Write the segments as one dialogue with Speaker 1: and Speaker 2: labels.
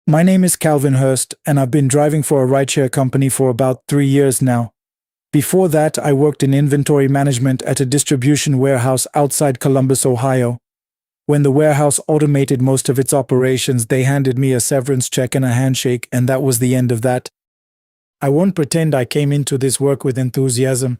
Speaker 1: My name is Calvin Hurst, and I've been driving for a rideshare company for about 3 years now. Before that, I worked in inventory management at a distribution warehouse outside Columbus, Ohio. When the warehouse automated most of its operations, they handed me a severance check and a handshake, and that was the end of that. I won't pretend I came into this work with enthusiasm.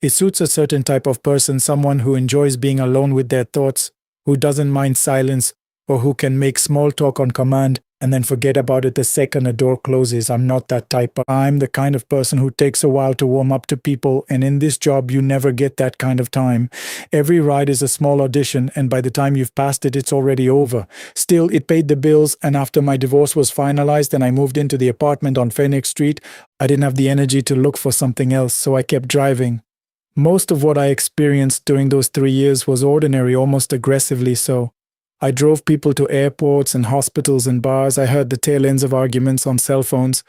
Speaker 1: It suits a certain type of person, someone who enjoys being alone with their thoughts, who doesn't mind silence, or who can make small talk on command and then forget about it the second a door closes. I'm not that type. I'm the kind of person who takes a while to warm up to people, and in this job you never get that kind of time. Every ride is a small audition, and by the time you've passed it, it's already over. Still, it paid the bills, and after my divorce was finalized and I moved into the apartment on Phoenix Street, I didn't have the energy to look for something else, so I kept driving. Most of what I experienced during those 3 years was ordinary, almost aggressively so. I drove people to airports and hospitals and bars. I heard the tail ends of arguments on cell phones.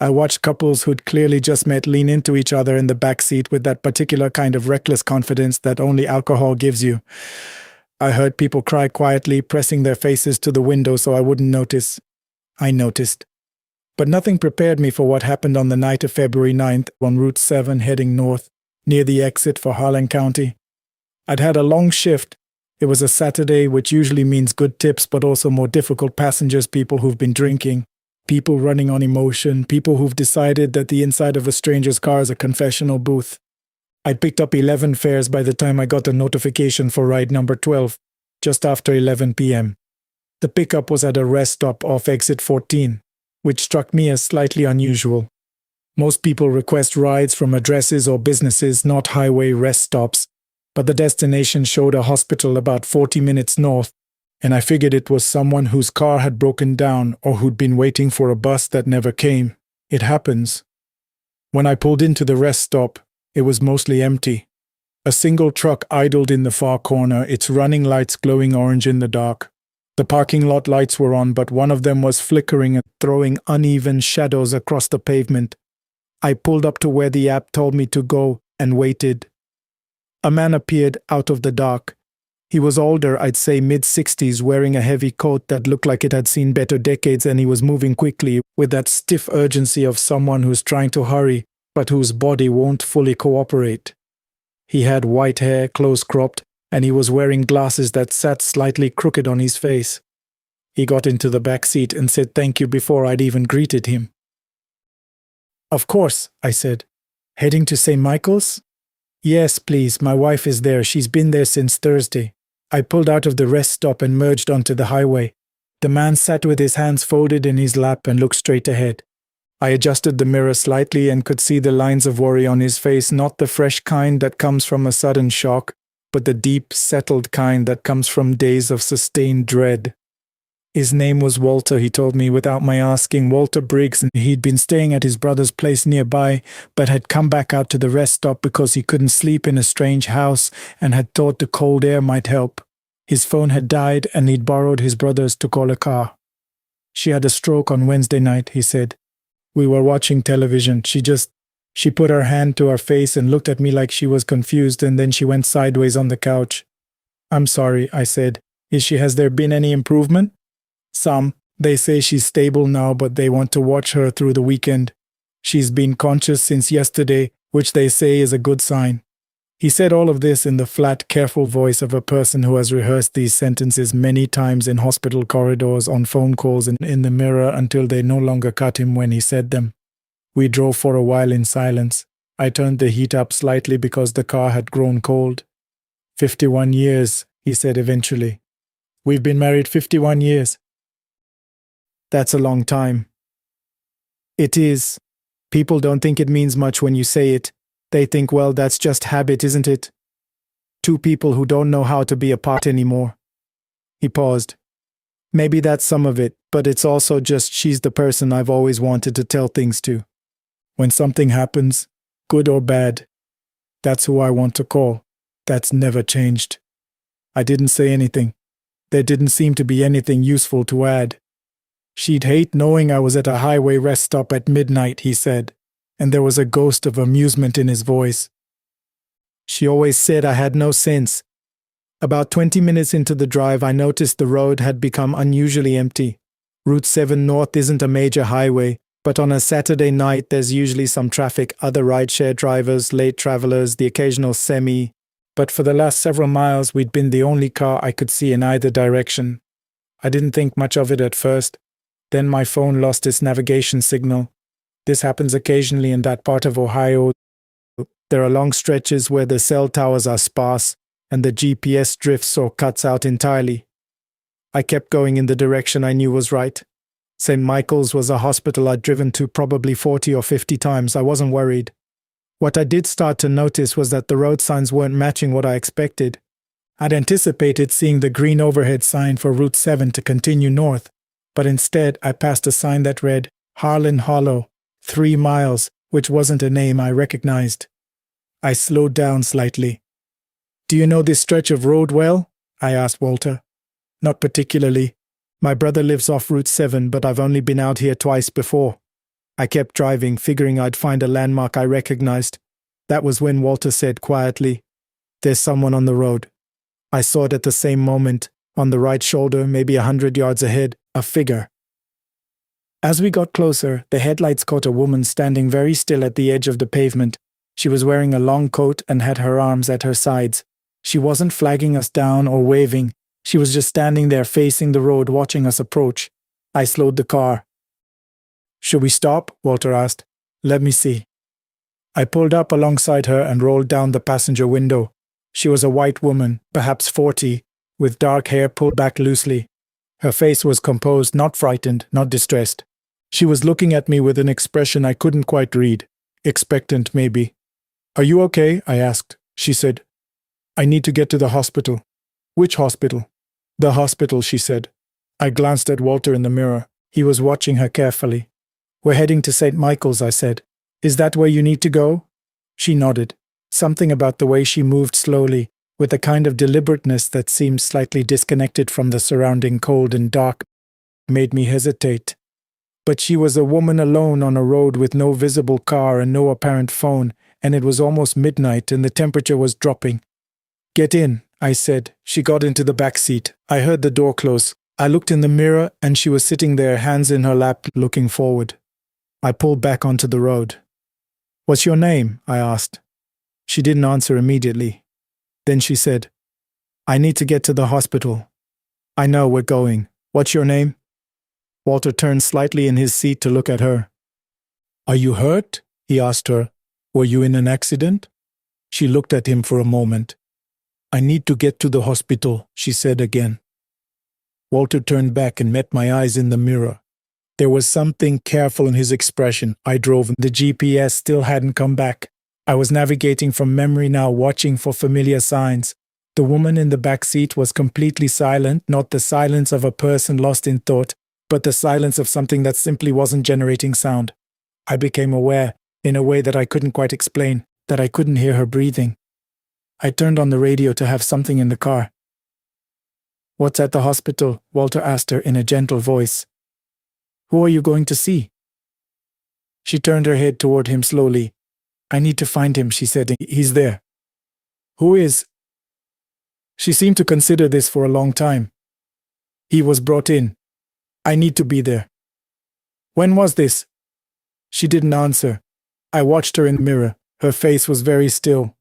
Speaker 1: I watched couples who'd clearly just met lean into each other in the backseat with that particular kind of reckless confidence that only alcohol gives you. I heard people cry quietly, pressing their faces to the window so I wouldn't notice. I noticed. But nothing prepared me for what happened on the night of February 9th on Route 7 heading north, near the exit for Harlan County. I'd had a long shift. It was a Saturday, which usually means good tips, but also more difficult passengers, people who've been drinking, people running on emotion, people who've decided that the inside of a stranger's car is a confessional booth. I'd picked up 11 fares by the time I got a notification for ride number 12, just after 11 p.m. The pickup was at a rest stop off exit 14, which struck me as slightly unusual. Most people request rides from addresses or businesses, not highway rest stops. But the destination showed a hospital about 40 minutes north, and I figured it was someone whose car had broken down or who'd been waiting for a bus that never came. It happens. When I pulled into the rest stop, it was mostly empty. A single truck idled in the far corner, its running lights glowing orange in the dark. The parking lot lights were on, but one of them was flickering and throwing uneven shadows across the pavement. I pulled up to where the app told me to go and waited. A man appeared out of the dark. He was older, I'd say mid-60s, wearing a heavy coat that looked like it had seen better decades, and he was moving quickly, with that stiff urgency of someone who's trying to hurry, but whose body won't fully cooperate. He had white hair, close cropped, and he was wearing glasses that sat slightly crooked on his face. He got into the back seat and said thank you before I'd even greeted him. "Of course," I said. "Heading to St. Michael's?" "Yes, please, my wife is there. She's been there since Thursday." I pulled out of the rest stop and merged onto the highway. The man sat with his hands folded in his lap and looked straight ahead. I adjusted the mirror slightly and could see the lines of worry on his face, not the fresh kind that comes from a sudden shock, but the deep, settled kind that comes from days of sustained dread. His name was Walter, he told me without my asking, Walter Briggs, and he'd been staying at his brother's place nearby, but had come back out to the rest stop because he couldn't sleep in a strange house and had thought the cold air might help. His phone had died and he'd borrowed his brother's to call a car. "She had a stroke on Wednesday night," he said. "We were watching television. She put her hand to her face and looked at me like she was confused, and then she went sideways on the couch." "I'm sorry," I said. Has there been any improvement?" "Some. They say she's stable now, but they want to watch her through the weekend. She's been conscious since yesterday, which they say is a good sign." He said all of this in the flat, careful voice of a person who has rehearsed these sentences many times in hospital corridors, on phone calls, and in the mirror until they no longer cut him when he said them. We drove for a while in silence. I turned the heat up slightly because the car had grown cold. 51 years, he said eventually. "We've been married 51 years. That's a long time." "It is. People don't think it means much when you say it. They think, well, that's just habit, isn't it? Two people who don't know how to be apart anymore." He paused. "Maybe that's some of it, but it's also just she's the person I've always wanted to tell things to. When something happens, good or bad, that's who I want to call. That's never changed." I didn't say anything. There didn't seem to be anything useful to add. "She'd hate knowing I was at a highway rest stop at midnight," he said, and there was a ghost of amusement in his voice. "She always said I had no sense." About 20 minutes into the drive, I noticed the road had become unusually empty. Route 7 North isn't a major highway, but on a Saturday night there's usually some traffic, other rideshare drivers, late travelers, the occasional semi. But for the last several miles we'd been the only car I could see in either direction. I didn't think much of it at first. Then my phone lost its navigation signal. This happens occasionally in that part of Ohio. There are long stretches where the cell towers are sparse, and the GPS drifts or cuts out entirely. I kept going in the direction I knew was right. St. Michael's was a hospital I'd driven to probably 40 or 50 times. I wasn't worried. What I did start to notice was that the road signs weren't matching what I expected. I'd anticipated seeing the green overhead sign for Route 7 to continue north, but instead I passed a sign that read Harlan Hollow, 3 miles, which wasn't a name I recognized. I slowed down slightly. "Do you know this stretch of road well?" I asked Walter. "Not particularly. My brother lives off Route 7, but I've only been out here twice before." I kept driving, figuring I'd find a landmark I recognized. That was when Walter said quietly, "There's someone on the road." I saw it at the same moment, on the right shoulder, maybe 100 yards ahead, a figure. As we got closer, the headlights caught a woman standing very still at the edge of the pavement. She was wearing a long coat and had her arms at her sides. She wasn't flagging us down or waving. She was just standing there facing the road, watching us approach. I slowed the car. "Should we stop?" Walter asked. "Let me see." I pulled up alongside her and rolled down the passenger window. She was a white woman, perhaps 40, with dark hair pulled back loosely. Her face was composed, not frightened, not distressed. She was looking at me with an expression I couldn't quite read. Expectant, maybe. "Are you okay?" I asked. She said, "I need to get to the hospital." "Which hospital?" "The hospital," she said. I glanced at Walter in the mirror. He was watching her carefully. "We're heading to St. Michael's," I said. "Is that where you need to go?" She nodded. Something about the way she moved slowly, with a kind of deliberateness that seemed slightly disconnected from the surrounding cold and dark, made me hesitate. But she was a woman alone on a road with no visible car and no apparent phone, and it was almost midnight and the temperature was dropping. "Get in," I said. She got into the back seat. I heard the door close. I looked in the mirror and she was sitting there, hands in her lap, looking forward. I pulled back onto the road. "What's your name?" I asked. She didn't answer immediately. Then she said, "I need to get to the hospital." "I know, we're going. What's your name?" Walter turned slightly in his seat to look at her. "Are you hurt?" he asked her. "Were you in an accident?" She looked at him for a moment. "I need to get to the hospital," she said again. Walter turned back and met my eyes in the mirror. There was something careful in his expression. I drove. The GPS still hadn't come back. I was navigating from memory now, watching for familiar signs. The woman in the back seat was completely silent, not the silence of a person lost in thought, but the silence of something that simply wasn't generating sound. I became aware, in a way that I couldn't quite explain, that I couldn't hear her breathing. I turned on the radio to have something in the car. "What's at the hospital?" Walter asked her in a gentle voice. "Who are you going to see?" She turned her head toward him slowly. "I need to find him," she said. "He's there." "Who is?" She seemed to consider this for a long time. "He was brought in. I need to be there." "When was this?" She didn't answer. I watched her in the mirror. Her face was very still.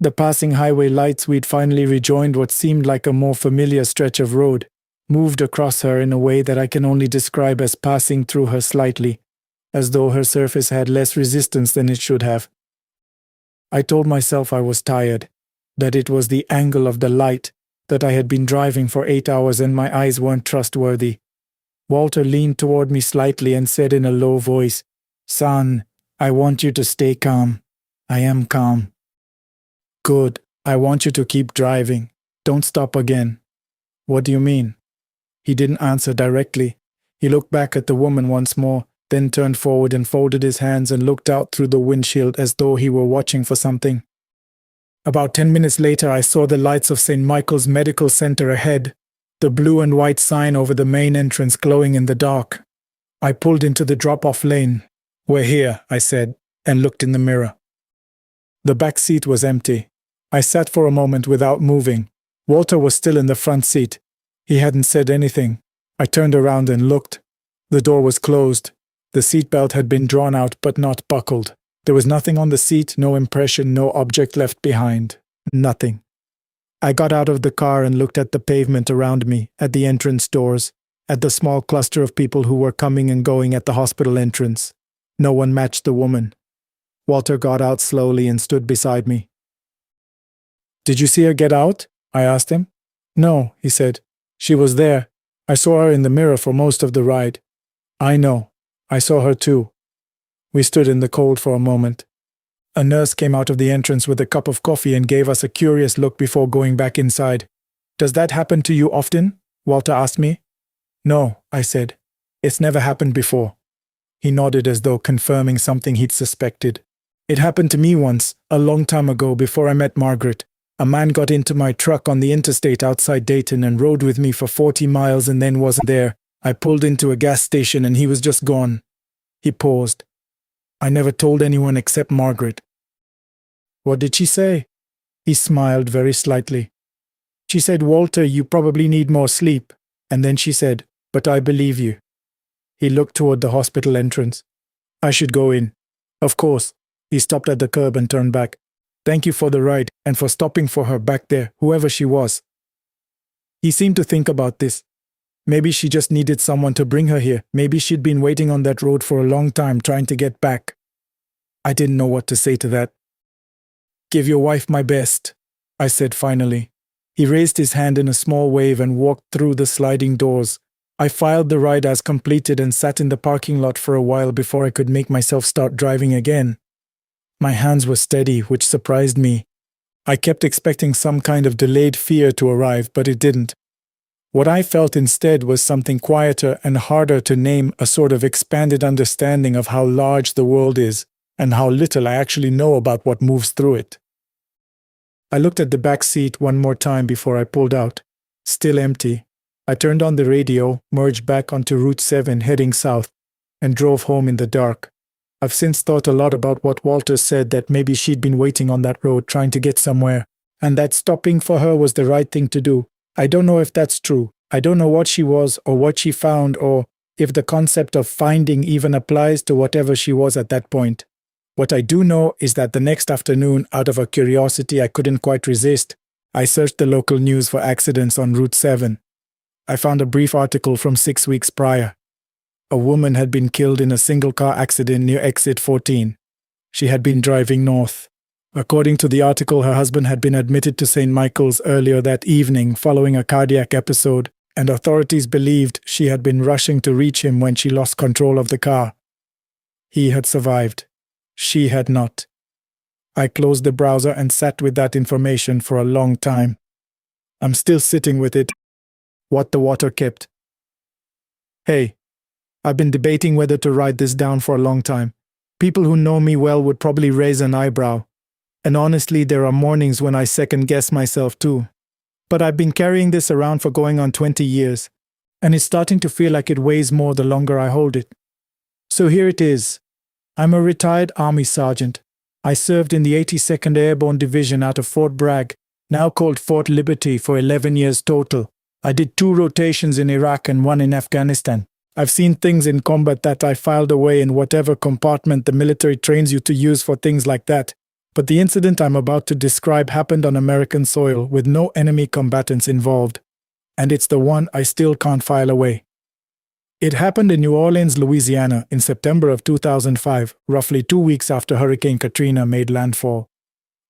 Speaker 1: The passing highway lights, we'd finally rejoined what seemed like a more familiar stretch of road, moved across her in a way that I can only describe as passing through her slightly, as though her surface had less resistance than it should have. I told myself I was tired, that it was the angle of the light, that I had been driving for 8 hours and my eyes weren't trustworthy. Walter leaned toward me slightly and said in a low voice, "Son, I want you to stay calm. I am calm." "Good. I want you to keep driving. Don't stop again." "What do you mean?" He didn't answer directly. He looked back at the woman once more, then turned forward and folded his hands and looked out through the windshield as though he were watching for something. About 10 minutes later, I saw the lights of St. Michael's Medical Center ahead, the blue and white sign over the main entrance glowing in the dark. I pulled into the drop-off lane. "We're here," I said, and looked in the mirror. The back seat was empty. I sat for a moment without moving. Walter was still in the front seat. He hadn't said anything. I turned around and looked. The door was closed. The seatbelt had been drawn out but not buckled. There was nothing on the seat, no impression, no object left behind. Nothing. I got out of the car and looked at the pavement around me, at the entrance doors, at the small cluster of people who were coming and going at the hospital entrance. No one matched the woman. Walter got out slowly and stood beside me. "Did you see her get out?" I asked him. "No," he said. "She was there. I saw her in the mirror for most of the ride." "I know. I saw her too." We stood in the cold for a moment. A nurse came out of the entrance with a cup of coffee and gave us a curious look before going back inside. "Does that happen to you often?" Walter asked me. "No," I said. "It's never happened before." He nodded as though confirming something he'd suspected. "It happened to me once, a long time ago, before I met Margaret. A man got into my truck on the interstate outside Dayton and rode with me for 40 miles and then wasn't there. I pulled into a gas station and he was just gone." He paused. "I never told anyone except Margaret." "What did she say?" He smiled very slightly. "She said, 'Walter, you probably need more sleep.' And then she said, 'But I believe you.'" He looked toward the hospital entrance. "I should go in." "Of course." He stopped at the curb and turned back. "Thank you for the ride and for stopping for her back there, whoever she was." He seemed to think about this. Maybe she just needed someone to bring her here. Maybe she'd been waiting on that road for a long time trying to get back. I didn't know what to say to that. "Give your wife my best," I said finally. He raised his hand in a small wave and walked through the sliding doors. I filed the ride as completed and sat in the parking lot for a while before I could make myself start driving again. My hands were steady, which surprised me. I kept expecting some kind of delayed fear to arrive, but it didn't. What I felt instead was something quieter and harder to name, a sort of expanded understanding of how large the world is and how little I actually know about what moves through it. I looked at the back seat one more time before I pulled out. Still empty. I turned on the radio, merged back onto Route 7 heading south, and drove home in the dark. I've since thought a lot about what Walter said, that maybe she'd been waiting on that road trying to get somewhere, and that stopping for her was the right thing to do. I don't know if that's true. I don't know what she was or what she found, or if the concept of finding even applies to whatever she was at that point. What I do know is that the next afternoon, out of a curiosity I couldn't quite resist, I searched the local news for accidents on Route 7. I found a brief article from 6 weeks prior. A woman had been killed in a single-car accident near exit 14. She had been driving north. According to the article, her husband had been admitted to St. Michael's earlier that evening following a cardiac episode, and authorities believed she had been rushing to reach him when she lost control of the car. He had survived. She had not. I closed the browser and sat with that information for a long time. I'm still sitting with it. What the water kept. Hey, I've been debating whether to write this down for a long time. People who know me well would probably raise an eyebrow. And honestly, there are mornings when I second-guess myself too. But I've been carrying this around for going on 20 years, and it's starting to feel like it weighs more the longer I hold it. So here it is. I'm a retired Army sergeant. I served in the 82nd Airborne Division out of Fort Bragg, now called Fort Liberty, for 11 years total. I did 2 rotations in Iraq and 1 in Afghanistan. I've seen things in combat that I filed away in whatever compartment the military trains you to use for things like that. But the incident I'm about to describe happened on American soil with no enemy combatants involved. And it's the one I still can't file away. It happened in New Orleans, Louisiana, in September of 2005, roughly 2 weeks after Hurricane Katrina made landfall.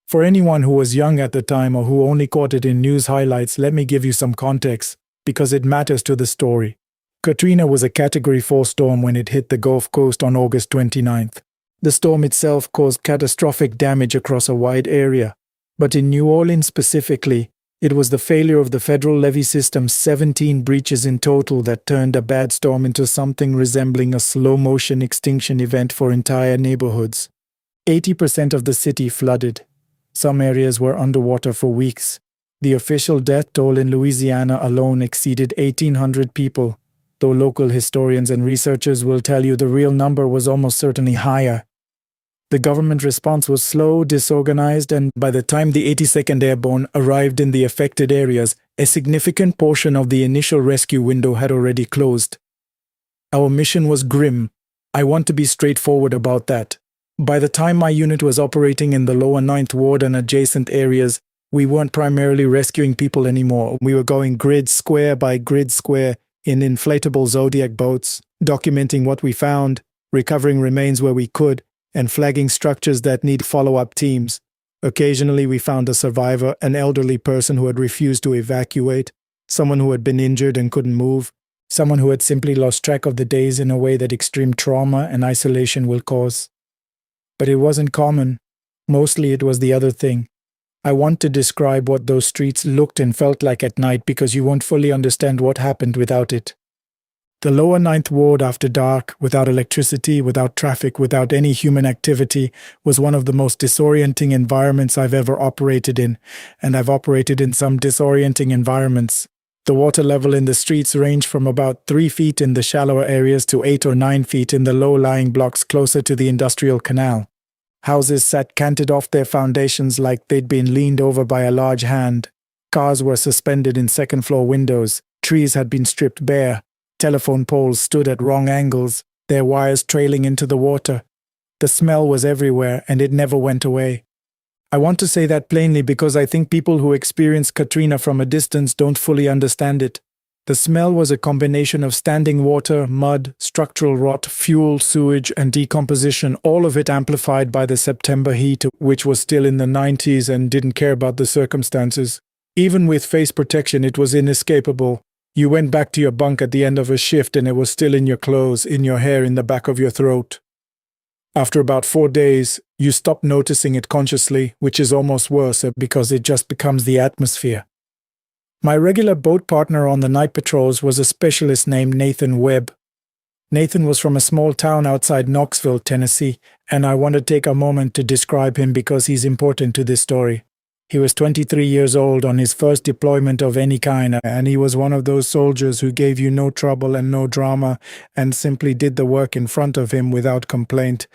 Speaker 1: For anyone who was young at the time or who only caught it in news highlights, let me give you some context, because it matters to the story. Katrina was a Category 4 storm when it hit the Gulf Coast on August 29th. The storm itself caused catastrophic damage across a wide area, but in New Orleans specifically, it was the failure of the federal levee system's 17 breaches in total that turned a bad storm into something resembling a slow-motion extinction event for entire neighborhoods. 80% of the city flooded. Some areas were underwater for weeks. The official death toll in Louisiana alone exceeded 1,800 people, though local historians and researchers will tell you the real number was almost certainly higher. The government response was slow, disorganized, and by the time the 82nd Airborne arrived in the affected areas, a significant portion of the initial rescue window had already closed. Our mission was grim. I want to be straightforward about that. By the time my unit was operating in the lower Ninth Ward and adjacent areas, we weren't primarily rescuing people anymore. We were going grid square by grid square in inflatable Zodiac boats, documenting what we found, recovering remains where we could, and flagging structures that need follow-up teams. Occasionally we found a survivor, an elderly person who had refused to evacuate, someone who had been injured and couldn't move, someone who had simply lost track of the days in a way that extreme trauma and isolation will cause. But it wasn't common. Mostly it was the other thing. I want to describe what those streets looked and felt like at night because you won't fully understand what happened without it. The lower Ninth Ward after dark, without electricity, without traffic, without any human activity, was one of the most disorienting environments I've ever operated in, and I've operated in some disorienting environments. The water level in the streets ranged from about 3 feet in the shallower areas to 8 or 9 feet in the low-lying blocks closer to the industrial canal. Houses sat canted off their foundations like they'd been leaned over by a large hand. Cars were suspended in second-floor windows. Trees had been stripped bare. Telephone poles stood at wrong angles, their wires trailing into the water. The smell was everywhere, and it never went away. I want to say that plainly because I think people who experience Katrina from a distance don't fully understand it. The smell was a combination of standing water, mud, structural rot, fuel, sewage, and decomposition, all of it amplified by the September heat, which was still in the 90s and didn't care about the circumstances. Even with face protection, it was inescapable. You went back to your bunk at the end of a shift and it was still in your clothes, in your hair, in the back of your throat. After about 4 days, you stop noticing it consciously, which is almost worse because it just becomes the atmosphere. My regular boat partner on the night patrols was a specialist named Nathan Webb. Nathan was from a small town outside Knoxville, Tennessee, and I want to take a moment to describe him because he's important to this story. He was 23 years old on his first deployment of any kind, and he was one of those soldiers who gave you no trouble and no drama and simply did the work in front of him without complaint.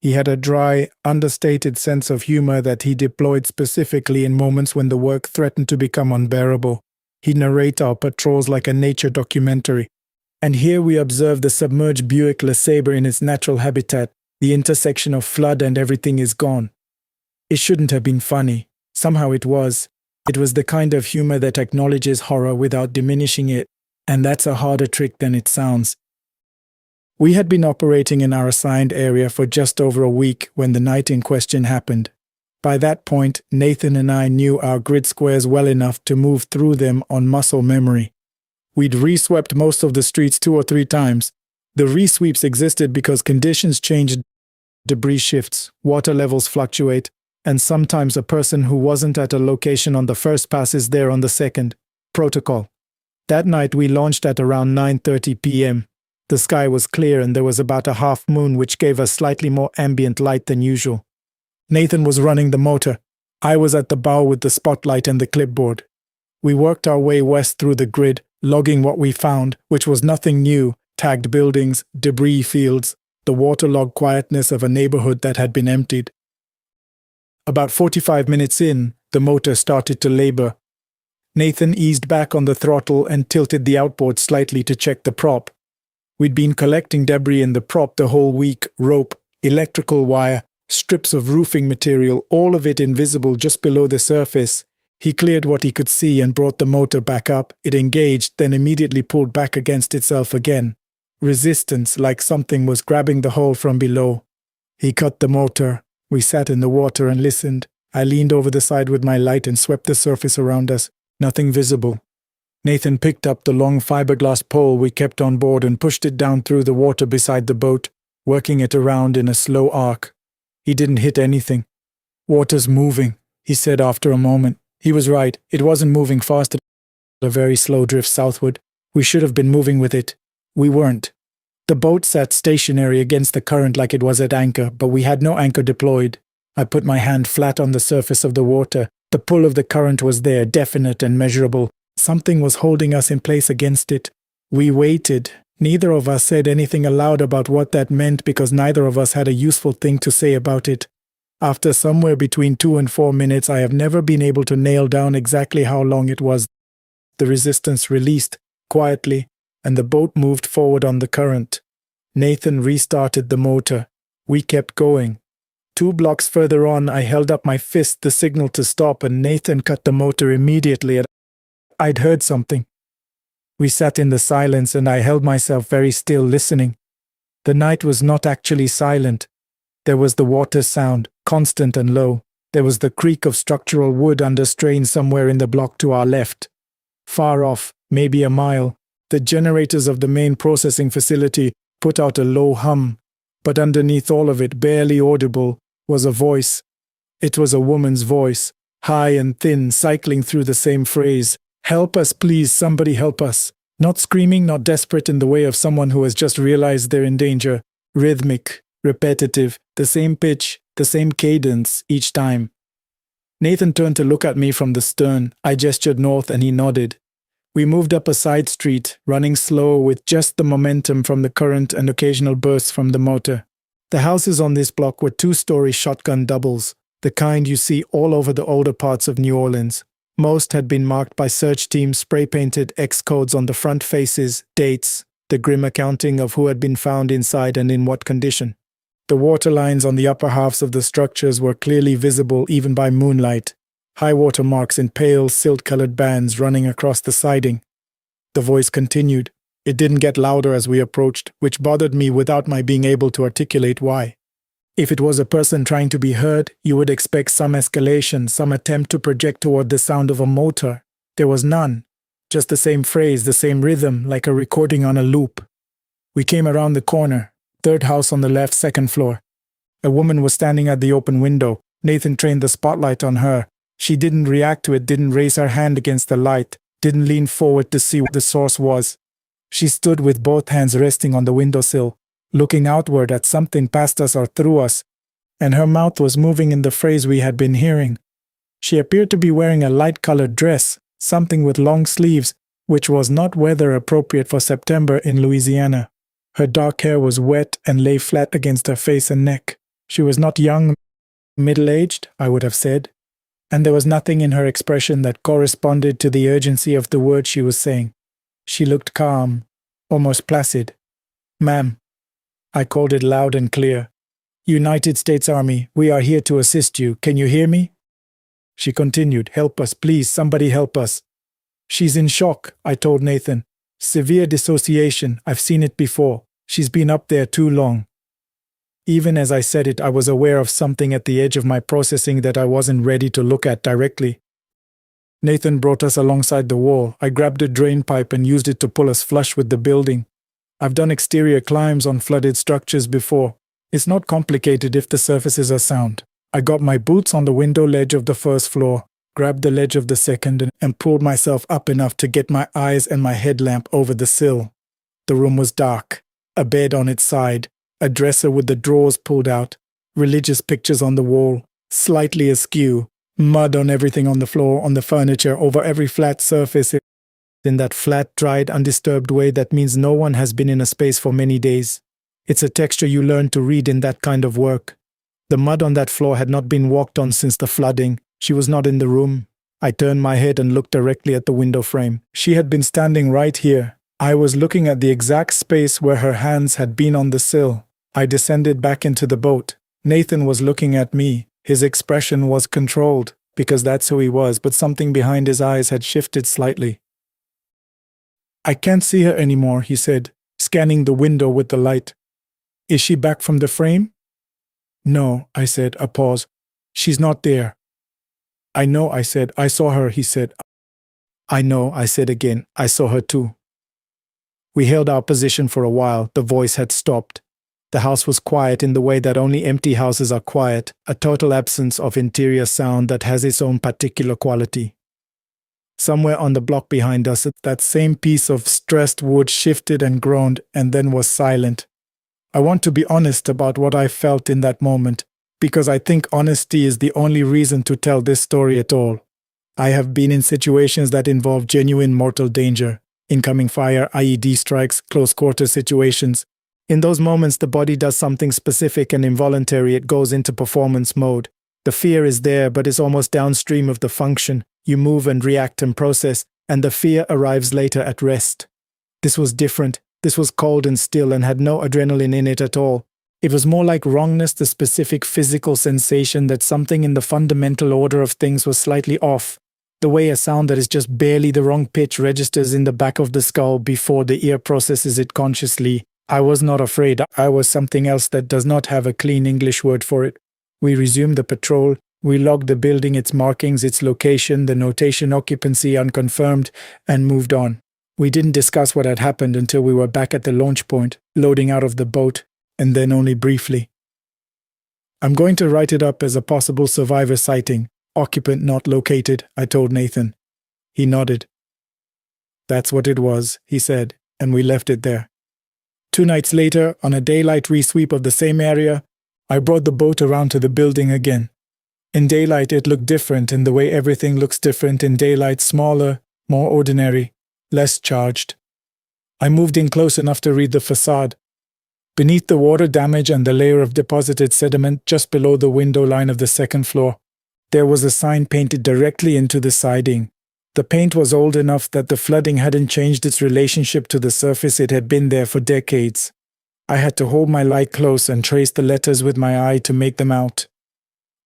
Speaker 1: He had a dry, understated sense of humor that he deployed specifically in moments when the work threatened to become unbearable. He'd narrate our patrols like a nature documentary. And here we observe the submerged Buick LeSabre in its natural habitat, the intersection of flood and everything is gone. It shouldn't have been funny. Somehow it was. It was the kind of humor that acknowledges horror without diminishing it, and that's a harder trick than it sounds. We had been operating in our assigned area for just over a week when the night in question happened. By that point, Nathan and I knew our grid squares well enough to move through them on muscle memory. We'd reswept most of the streets 2 or 3 times. The resweeps existed because conditions changed, debris shifts, water levels fluctuate, and sometimes a person who wasn't at a location on the first pass is there on the second. Protocol. That night we launched at around 9:30 p.m. The sky was clear and there was about a half moon which gave us slightly more ambient light than usual. Nathan was running the motor. I was at the bow with the spotlight and the clipboard. We worked our way west through the grid, logging what we found, which was nothing new, tagged buildings, debris fields, the waterlogged quietness of a neighborhood that had been emptied. About 45 minutes in, the motor started to labor. Nathan eased back on the throttle and tilted the outboard slightly to check the prop. We'd been collecting debris in the prop the whole week, rope, electrical wire, strips of roofing material, all of it invisible just below the surface. He cleared what he could see and brought the motor back up. It engaged, then immediately pulled back against itself again. Resistance, like something was grabbing the hull from below. He cut the motor. We sat in the water and listened. I leaned over the side with my light and swept the surface around us. Nothing visible. Nathan picked up the long fiberglass pole we kept on board and pushed it down through the water beside the boat, working it around in a slow arc. He didn't hit anything. "Water's moving," he said after a moment. He was right. It wasn't moving fast at a very slow drift southward. We should have been moving with it. We weren't. The boat sat stationary against the current like it was at anchor, but we had no anchor deployed. I put my hand flat on the surface of the water. The pull of the current was there, definite and measurable. Something was holding us in place against it. We waited. Neither of us said anything aloud about what that meant because neither of us had a useful thing to say about it. After somewhere between 2 and 4 minutes, I have never been able to nail down exactly how long it was. The resistance released, quietly, and the boat moved forward on the current. Nathan restarted the motor. We kept going. 2 blocks further on, I held up my fist, the signal to stop, and Nathan cut the motor immediately. I'd heard something. We sat in the silence, and I held myself very still, listening. The night was not actually silent. There was the water sound, constant and low. There was the creak of structural wood under strain somewhere in the block to our left. Far off, maybe a mile, the generators of the main processing facility put out a low hum, but underneath all of it, barely audible, was a voice. It was a woman's voice, high and thin, cycling through the same phrase. "Help us, please, somebody help us." Not screaming, not desperate in the way of someone who has just realized they're in danger. Rhythmic, repetitive, the same pitch, the same cadence each time. Nathan turned to look at me from the stern. I gestured north and he nodded. We moved up a side street, running slow with just the momentum from the current and occasional bursts from the motor. The houses on this block were 2-story shotgun doubles, the kind you see all over the older parts of New Orleans. Most had been marked by search teams, spray-painted X codes on the front faces, dates, the grim accounting of who had been found inside and in what condition. The water lines on the upper halves of the structures were clearly visible even by moonlight, high water marks in pale, silt-colored bands running across the siding. The voice continued. It didn't get louder as we approached, which bothered me without my being able to articulate why. If it was a person trying to be heard, you would expect some escalation, some attempt to project toward the sound of a motor. There was none. Just the same phrase, the same rhythm, like a recording on a loop. We came around the corner, 3rd house on the left, 2nd floor. A woman was standing at the open window. Nathan trained the spotlight on her. She didn't react to it, didn't raise her hand against the light, didn't lean forward to see what the source was. She stood with both hands resting on the windowsill, looking outward at something past us or through us, and her mouth was moving in the phrase we had been hearing. She appeared to be wearing a light-colored dress, something with long sleeves, which was not weather appropriate for September in Louisiana. Her dark hair was wet and lay flat against her face and neck. She was not young, middle-aged, I would have said, and there was nothing in her expression that corresponded to the urgency of the words she was saying. She looked calm, almost placid. "Ma'am," I called it loud and clear. "United States Army, we are here to assist you. Can you hear me?" She continued, "Help us, please, somebody help us." "She's in shock," I told Nathan. "Severe dissociation, I've seen it before. She's been up there too long." Even as I said it, I was aware of something at the edge of my processing that I wasn't ready to look at directly. Nathan brought us alongside the wall. I grabbed a drain pipe and used it to pull us flush with the building. I've done exterior climbs on flooded structures before. It's not complicated if the surfaces are sound. I got my boots on the window ledge of the 1st floor, grabbed the ledge of the 2nd, and pulled myself up enough to get my eyes and my headlamp over the sill. The room was dark. A bed on its side, a dresser with the drawers pulled out, religious pictures on the wall, slightly askew, mud on everything on the floor, on the furniture, over every flat surface, in that flat, dried, undisturbed way that means no one has been in a space for many days. It's a texture you learn to read in that kind of work. The mud on that floor had not been walked on since the flooding. She was not in the room. I turned my head and looked directly at the window frame. She had been standing right here. I was looking at the exact space where her hands had been on the sill. I descended back into the boat. Nathan was looking at me. His expression was controlled, because that's who he was, but something behind his eyes had shifted slightly. "I can't see her anymore," he said, scanning the window with the light. "Is she back from the frame?" "No," I said, a pause. "She's not there." "I know," I said. "I saw her," he said. "I know," I said again. "I saw her too." We held our position for a while. The voice had stopped. The house was quiet in the way that only empty houses are quiet, a total absence of interior sound that has its own particular quality. Somewhere on the block behind us, that same piece of stressed wood shifted and groaned and then was silent. I want to be honest about what I felt in that moment, because I think honesty is the only reason to tell this story at all. I have been in situations that involve genuine mortal danger, incoming fire, IED strikes, close-quarter situations. In those moments, the body does something specific and involuntary. It goes into performance mode. The fear is there, but it's almost downstream of the function. You move and react and process, and the fear arrives later at rest. This was different. This was cold and still and had no adrenaline in it at all. It was more like wrongness, the specific physical sensation that something in the fundamental order of things was slightly off. The way a sound that is just barely the wrong pitch registers in the back of the skull before the ear processes it consciously. I was not afraid. I was something else that does not have a clean English word for it. We resumed the patrol. We logged the building, its markings, its location, the notation occupancy unconfirmed, and moved on. We didn't discuss what had happened until we were back at the launch point, loading out of the boat, and then only briefly. I'm going to write it up as a possible survivor sighting. Occupant not located, I told Nathan. He nodded. That's what it was, he said, and we left it there. 2 nights later, on a daylight resweep of the same area, I brought the boat around to the building again. In daylight, it looked different in the way everything looks different in daylight, smaller, more ordinary, less charged. I moved in close enough to read the facade. Beneath the water damage and the layer of deposited sediment just below the window line of the second floor, there was a sign painted directly into the siding. The paint was old enough that the flooding hadn't changed its relationship to the surface. It had been there for decades. I had to hold my light close and trace the letters with my eye to make them out.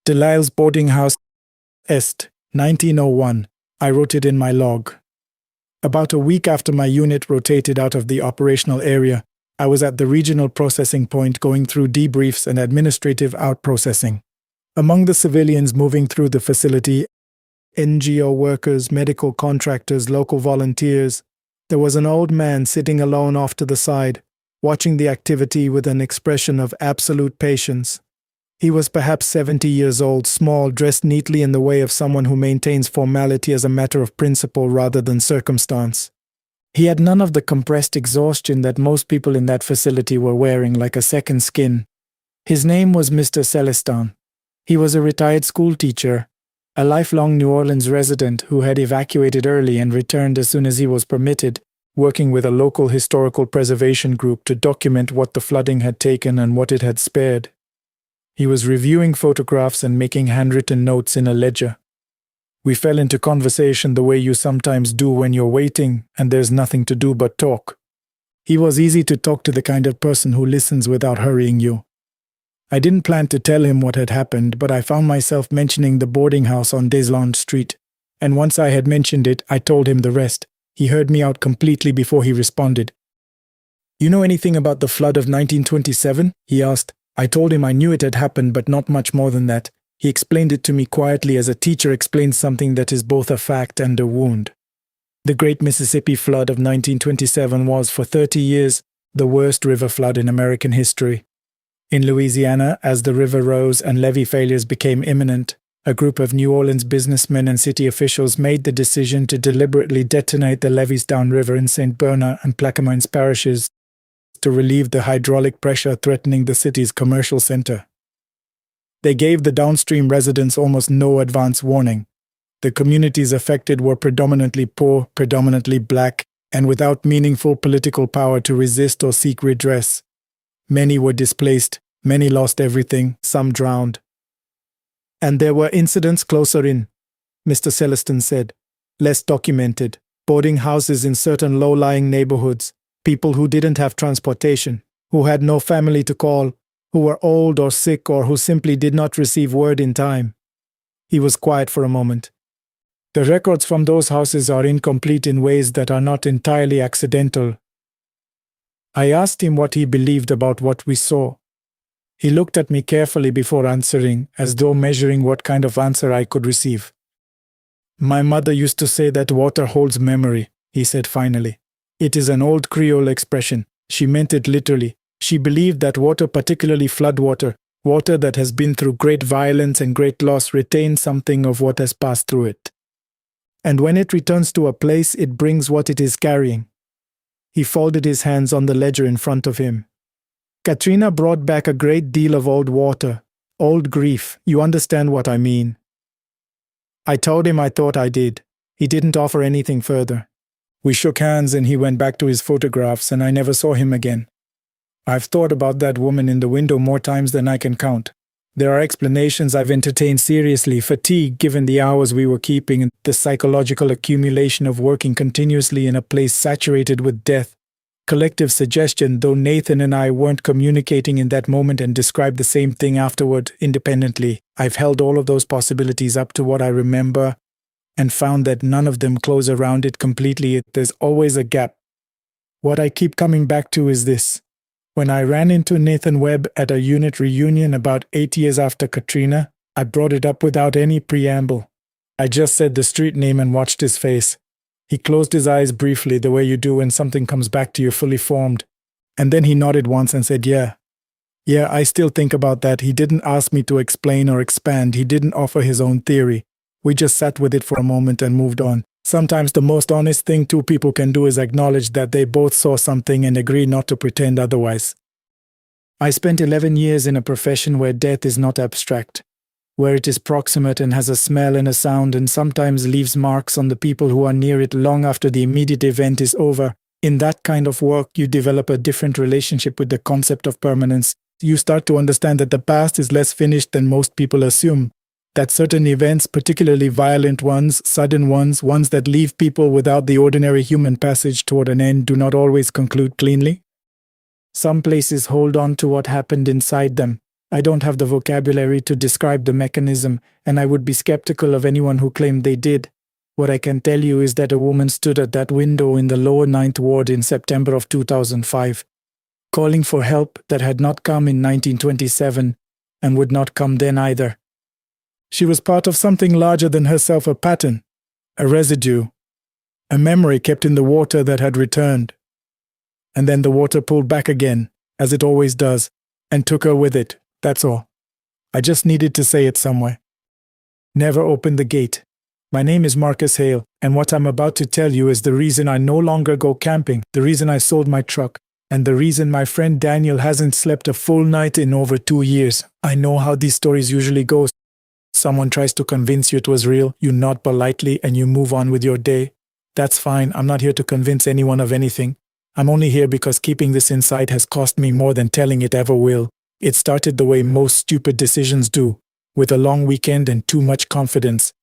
Speaker 1: Delisle's boarding house, Est, 1901. I wrote it in my log. About a week after my unit rotated out of the operational area, I was at the regional processing point going through debriefs and administrative out-processing. Among the civilians moving through the facility, NGO workers, medical contractors, local volunteers, there was an old man sitting alone off to the side, watching the activity with an expression of absolute patience. He was perhaps 70 years old, small, dressed neatly in the way of someone who maintains formality as a matter of principle rather than circumstance. He had none of the compressed exhaustion that most people in that facility were wearing like a second skin. His name was Mr. Celestin. He was a retired school teacher, a lifelong New Orleans resident who had evacuated early and returned as soon as he was permitted, working with a local historical preservation group to document what the flooding had taken and what it had spared. He was reviewing photographs and making handwritten notes in a ledger. We fell into conversation the way you sometimes do when you're waiting and there's nothing to do but talk. He was easy to talk to, the kind of person who listens without hurrying you. I didn't plan to tell him what had happened, but I found myself mentioning the boarding house on Desolate Street, and once I had mentioned it, I told him the rest. He heard me out completely before he responded. You know anything about the flood of 1927? He asked. I told him I knew it had happened, but not much more than that. He explained it to me quietly as a teacher explains something that is both a fact and a wound. The Great Mississippi Flood of 1927 was, for 30 years, the worst river flood in American history. In Louisiana, as the river rose and levee failures became imminent, a group of New Orleans businessmen and city officials made the decision to deliberately detonate the levees downriver in St. Bernard and Plaquemines parishes to relieve the hydraulic pressure threatening the city's commercial center. They gave the downstream residents almost no advance warning. The communities affected were predominantly poor, predominantly black, and without meaningful political power to resist or seek redress. Many were displaced, many lost everything, some drowned. And there were incidents closer in, Mr. Celestin said, less documented, boarding houses in certain low-lying neighborhoods, people who didn't have transportation, who had no family to call, who were old or sick or who simply did not receive word in time. He was quiet for a moment. The records from those houses are incomplete in ways that are not entirely accidental. I asked him what he believed about what we saw. He looked at me carefully before answering, as though measuring what kind of answer I could receive. My mother used to say that water holds memory, he said finally. It is an old Creole expression. She meant it literally. She believed that water, particularly floodwater, water that has been through great violence and great loss, retains something of what has passed through it. And when it returns to a place, it brings what it is carrying. He folded his hands on the ledger in front of him. Katrina brought back a great deal of old water, old grief. You understand what I mean. I told him I thought I did. He didn't offer anything further. We shook hands and he went back to his photographs and I never saw him again. I've thought about that woman in the window more times than I can count. There are explanations I've entertained seriously: fatigue given the hours we were keeping, and the psychological accumulation of working continuously in a place saturated with death, Collective suggestion, though Nathan and I weren't communicating in that moment and described the same thing afterward independently. I've held all of those possibilities up to what I remember and found that none of them close around it completely. There's always a gap. What I keep coming back to is this. When I ran into Nathan Webb at a unit reunion about 8 years after Katrina, I brought it up without any preamble. I just said the street name and watched his face. He closed his eyes briefly, the way you do when something comes back to you fully formed. And then he nodded once and said, Yeah, I still think about that. He didn't ask me to explain or expand. He didn't offer his own theory. We just sat with it for a moment and moved on. Sometimes the most honest thing two people can do is acknowledge that they both saw something and agree not to pretend otherwise. I spent 11 years in a profession where death is not abstract, where it is proximate and has a smell and a sound and sometimes leaves marks on the people who are near it long after the immediate event is over. In that kind of work, you develop a different relationship with the concept of permanence. You start to understand that the past is less finished than most people assume, that certain events, particularly violent ones, sudden ones, ones that leave people without the ordinary human passage toward an end, do not always conclude cleanly. Some places hold on to what happened inside them. I don't have the vocabulary to describe the mechanism, and I would be skeptical of anyone who claimed they did. What I can tell you is that a woman stood at that window in the lower 9th Ward in September of 2005, calling for help that had not come in 1927 and would not come then either. She was part of something larger than herself, a pattern, a residue, a memory kept in the water that had returned. And then the water pulled back again, as it always does, and took her with it. That's all. I just needed to say it somewhere. Never open the gate. My name is Marcus Hale, and what I'm about to tell you is the reason I no longer go camping, the reason I sold my truck, and the reason my friend Daniel hasn't slept a full night in over 2 years. I know how these stories usually go. Someone tries to convince you it was real, you nod politely, and you move on with your day. That's fine. I'm not here to convince anyone of anything. I'm only here because keeping this inside has cost me more than telling it ever will. It started the way most stupid decisions do, with a long weekend and too much confidence.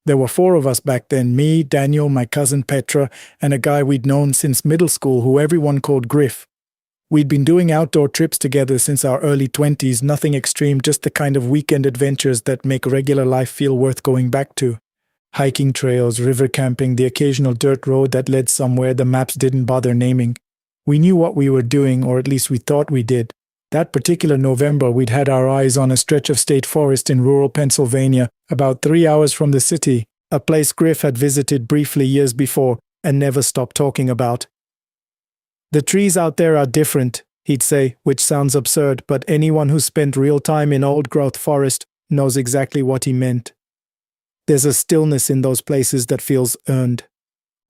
Speaker 1: There were 4 of us back then, me, Daniel, my cousin Petra, and a guy we'd known since middle school who everyone called Griff. We'd been doing outdoor trips together since our early 20s, nothing extreme, just the kind of weekend adventures that make regular life feel worth going back to. Hiking trails, river camping, the occasional dirt road that led somewhere the maps didn't bother naming. We knew what we were doing, or at least we thought we did. That particular November, we'd had our eyes on a stretch of state forest in rural Pennsylvania, about 3 hours from the city, a place Griff had visited briefly years before and never stopped talking about. The trees out there are different, he'd say, which sounds absurd, but anyone who spent real time in old-growth forest knows exactly what he meant. There's a stillness in those places that feels earned,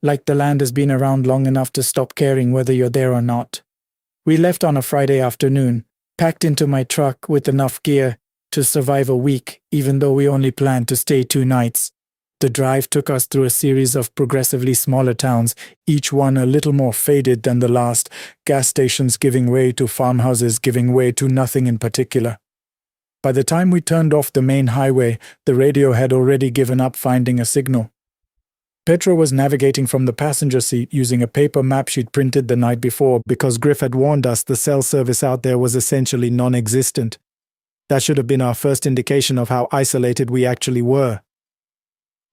Speaker 1: like the land has been around long enough to stop caring whether you're there or not. We left on a Friday afternoon, packed into my truck with enough gear to survive a week, even though we only planned to stay 2 nights. The drive took us through a series of progressively smaller towns, each one a little more faded than the last, gas stations giving way to farmhouses giving way to nothing in particular. By the time we turned off the main highway, the radio had already given up finding a signal. Petra was navigating from the passenger seat using a paper map she'd printed the night before because Griff had warned us the cell service out there was essentially non-existent. That should have been our first indication of how isolated we actually were.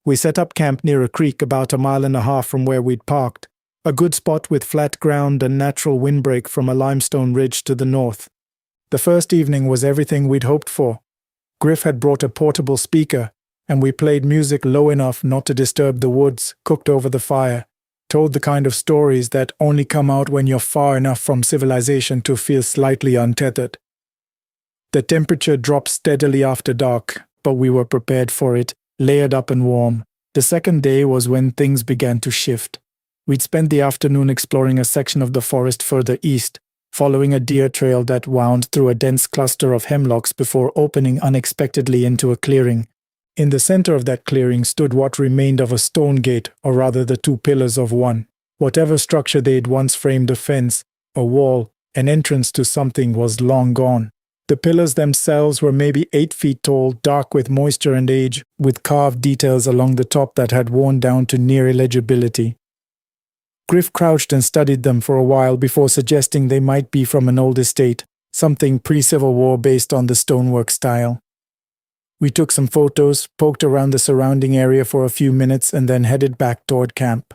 Speaker 1: We set up camp near a creek about 1.5 miles from where we'd parked, a good spot with flat ground and natural windbreak from a limestone ridge to the north. The first evening was everything we'd hoped for. Griff had brought a portable speaker, and we played music low enough not to disturb the woods, cooked over the fire, told the kind of stories that only come out when you're far enough from civilization to feel slightly untethered. The temperature dropped steadily after dark, but we were prepared for it, layered up and warm. The second day was when things began to shift. We'd spent the afternoon exploring a section of the forest further east, following a deer trail that wound through a dense cluster of hemlocks before opening unexpectedly into a clearing. In the center of that clearing stood what remained of a stone gate, or rather the 2 pillars of one. Whatever structure they'd once framed, a fence, a wall, an entrance to something, was long gone. The pillars themselves were maybe 8 feet tall, dark with moisture and age, with carved details along the top that had worn down to near illegibility. Griff crouched and studied them for a while before suggesting they might be from an old estate, something pre-Civil War based on the stonework style. We took some photos, poked around the surrounding area for a few minutes, and then headed back toward camp.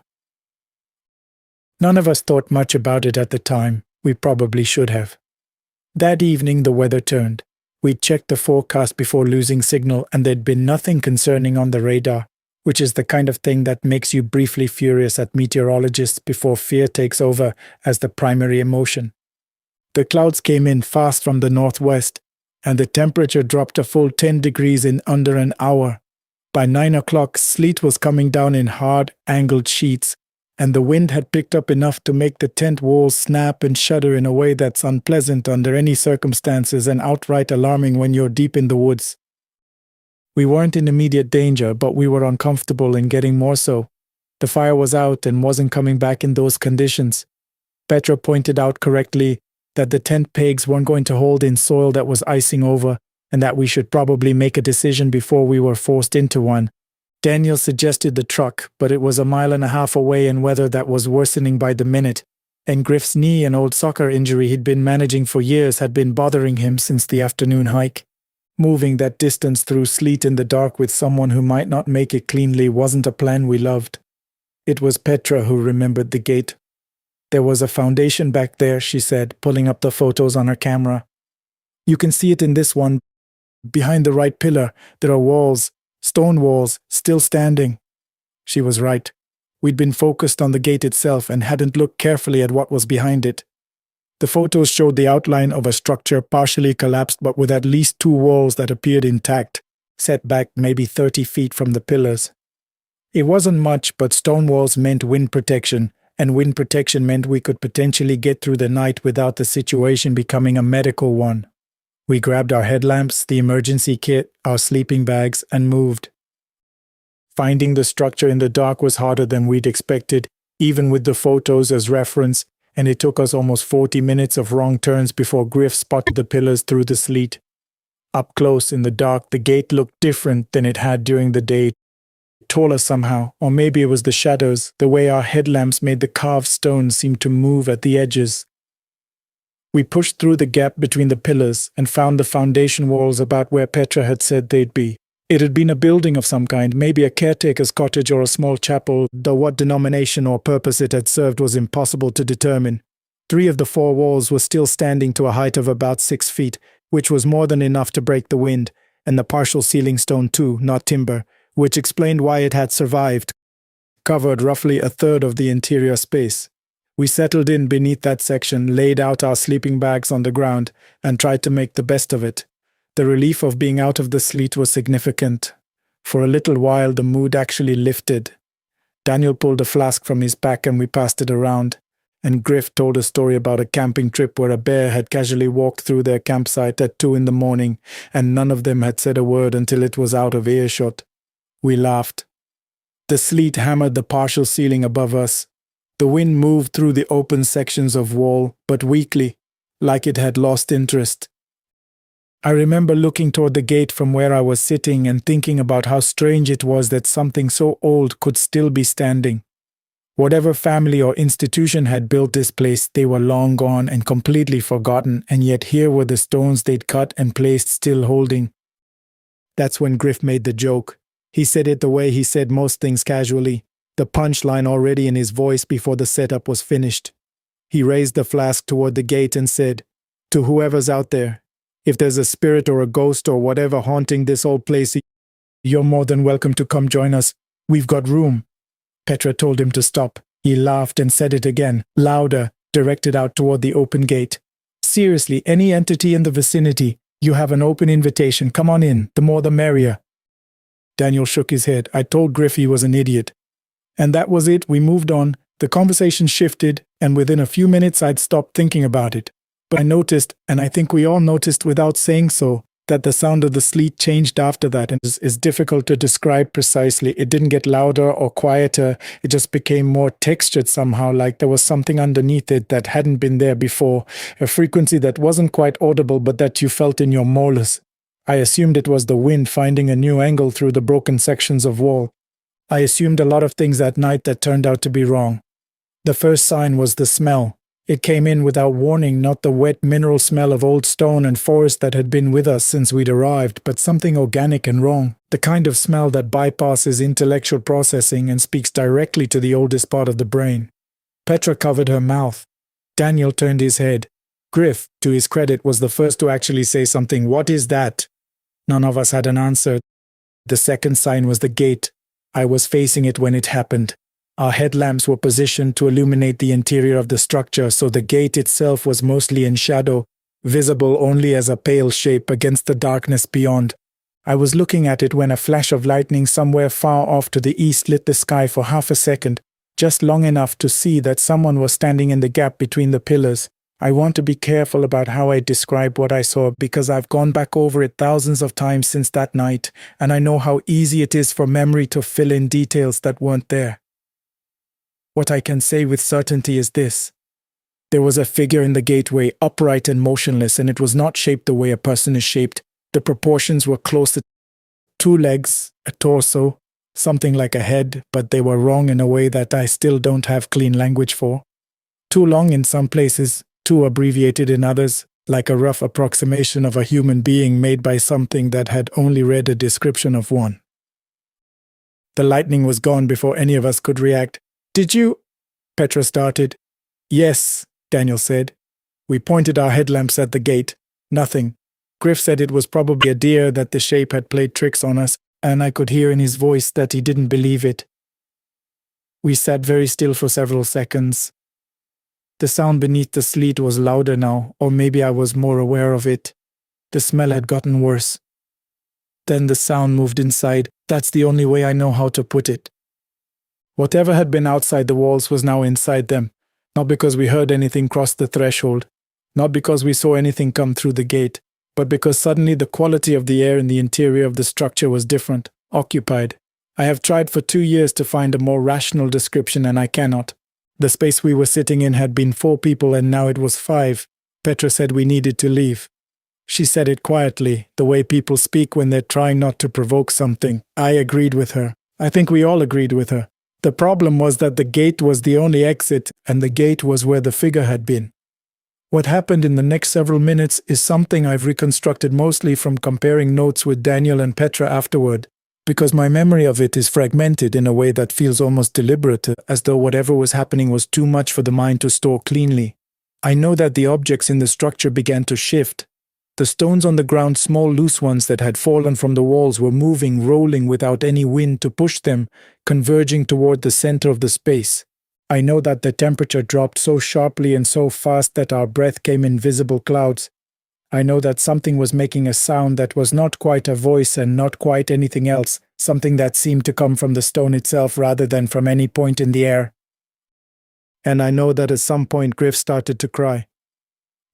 Speaker 1: None of us thought much about it at the time. We probably should have. That evening the weather turned. We checked the forecast before losing signal, and there'd been nothing concerning on the radar, which is the kind of thing that makes you briefly furious at meteorologists before fear takes over as the primary emotion. The clouds came in fast from the northwest, and the temperature dropped a full 10 degrees in under an hour. By 9 o'clock, sleet was coming down in hard, angled sheets, and the wind had picked up enough to make the tent walls snap and shudder in a way that's unpleasant under any circumstances and outright alarming when you're deep in the woods. We weren't in immediate danger, but we were uncomfortable and getting more so. The fire was out and wasn't coming back in those conditions. Petra pointed out correctly that the tent pegs weren't going to hold in soil that was icing over, and that we should probably make a decision before we were forced into one. Daniel suggested the truck, but it was a mile and a half away in weather that was worsening by the minute, and Griff's knee, an old soccer injury he'd been managing for years, had been bothering him since the afternoon hike. Moving that distance through sleet in the dark with someone who might not make it cleanly wasn't a plan we loved. It was Petra who remembered the gate. There was a foundation back there, she said, pulling up the photos on her camera. You can see it in this one. Behind the right pillar, there are walls, stone walls, still standing. She was right. We'd been focused on the gate itself and hadn't looked carefully at what was behind it. The photos showed the outline of a structure partially collapsed but with at least 2 walls that appeared intact, set back maybe 30 feet from the pillars. It wasn't much, but stone walls meant wind protection, and wind protection meant we could potentially get through the night without the situation becoming a medical one. We grabbed our headlamps, the emergency kit, our sleeping bags, and moved. Finding the structure in the dark was harder than we'd expected, even with the photos as reference, and it took us almost 40 minutes of wrong turns before Griff spotted the pillars through the sleet. Up close in the dark, the gate looked different than it had during the day. Taller somehow, or maybe it was the shadows, the way our headlamps made the carved stones seem to move at the edges. We pushed through the gap between the pillars and found the foundation walls about where Petra had said they'd be. It had been a building of some kind, maybe a caretaker's cottage or a small chapel, though what denomination or purpose it had served was impossible to determine. 3 of the 4 walls were still standing to a height of about 6 feet, which was more than enough to break the wind, and the partial ceiling stone too, not timber, which explained why it had survived, covered roughly a third of the interior space. We settled in beneath that section, laid out our sleeping bags on the ground, and tried to make the best of it. The relief of being out of the sleet was significant. For a little while the mood actually lifted. Daniel pulled a flask from his pack and we passed it around, and Griff told a story about a camping trip where a bear had casually walked through their campsite at 2 a.m, and none of them had said a word until it was out of earshot. We laughed. The sleet hammered the partial ceiling above us. The wind moved through the open sections of wall, but weakly, like it had lost interest. I remember looking toward the gate from where I was sitting and thinking about how strange it was that something so old could still be standing. Whatever family or institution had built this place, they were long gone and completely forgotten, and yet here were the stones they'd cut and placed still holding. That's when Griff made the joke. He said it the way he said most things, casually, the punchline already in his voice before the setup was finished. He raised the flask toward the gate and said, "To whoever's out there, if there's a spirit or a ghost or whatever haunting this old place, you're more than welcome to come join us. We've got room." Petra told him to stop. He laughed and said it again, louder, directed out toward the open gate. "Seriously, any entity in the vicinity, you have an open invitation. Come on in, the more the merrier." Daniel shook his head. I told Griff he was an idiot. And that was it. We moved on. The conversation shifted, and within a few minutes I'd stopped thinking about it. But I noticed, and I think we all noticed without saying so, that the sound of the sleet changed after that, and is difficult to describe precisely. It didn't get louder or quieter. It just became more textured somehow, like there was something underneath it that hadn't been there before, a frequency that wasn't quite audible but that you felt in your molars. I assumed it was the wind finding a new angle through the broken sections of wall. I assumed a lot of things that night that turned out to be wrong. The first sign was the smell. It came in without warning, not the wet mineral smell of old stone and forest that had been with us since we'd arrived, but something organic and wrong. The kind of smell that bypasses intellectual processing and speaks directly to the oldest part of the brain. Petra covered her mouth. Daniel turned his head. Griff, to his credit, was the first to actually say something. "What is that?" None of us had an answer. The second sign was the gate. I was facing it when it happened. Our headlamps were positioned to illuminate the interior of the structure, so the gate itself was mostly in shadow, visible only as a pale shape against the darkness beyond. I was looking at it when a flash of lightning somewhere far off to the east lit the sky for half a second, just long enough to see that someone was standing in the gap between the pillars. I want to be careful about how I describe what I saw because I've gone back over it thousands of times since that night, and I know how easy it is for memory to fill in details that weren't there. What I can say with certainty is this. There was a figure in the gateway, upright and motionless, and it was not shaped the way a person is shaped. The proportions were close to 2 legs, a torso, something like a head, but they were wrong in a way that I still don't have clean language for. Too long in some places, too abbreviated in others, like a rough approximation of a human being made by something that had only read a description of one. The lightning was gone before any of us could react. "Did you?" Petra started. "Yes," Daniel said. We pointed our headlamps at the gate. Nothing. Griff said it was probably a deer, that the shape had played tricks on us, and I could hear in his voice that he didn't believe it. We sat very still for several seconds. The sound beneath the sleet was louder now, or maybe I was more aware of it. The smell had gotten worse. Then the sound moved inside. That's the only way I know how to put it. Whatever had been outside the walls was now inside them, not because we heard anything cross the threshold, not because we saw anything come through the gate, but because suddenly the quality of the air in the interior of the structure was different, occupied. I have tried for 2 years to find a more rational description, and I cannot. The space we were sitting in had been 4 people, and now it was 5. Petra said we needed to leave. She said it quietly, the way people speak when they're trying not to provoke something. I agreed with her. I think we all agreed with her. The problem was that the gate was the only exit, and the gate was where the figure had been. What happened in the next several minutes is something I've reconstructed mostly from comparing notes with Daniel and Petra afterward, because my memory of it is fragmented in a way that feels almost deliberate, as though whatever was happening was too much for the mind to store cleanly. I know that the objects in the structure began to shift. The stones on the ground, small loose ones that had fallen from the walls, were moving, rolling without any wind to push them, converging toward the center of the space. I know that the temperature dropped so sharply and so fast that our breath came in visible clouds. I know that something was making a sound that was not quite a voice and not quite anything else, something that seemed to come from the stone itself rather than from any point in the air. And I know that at some point Griff started to cry.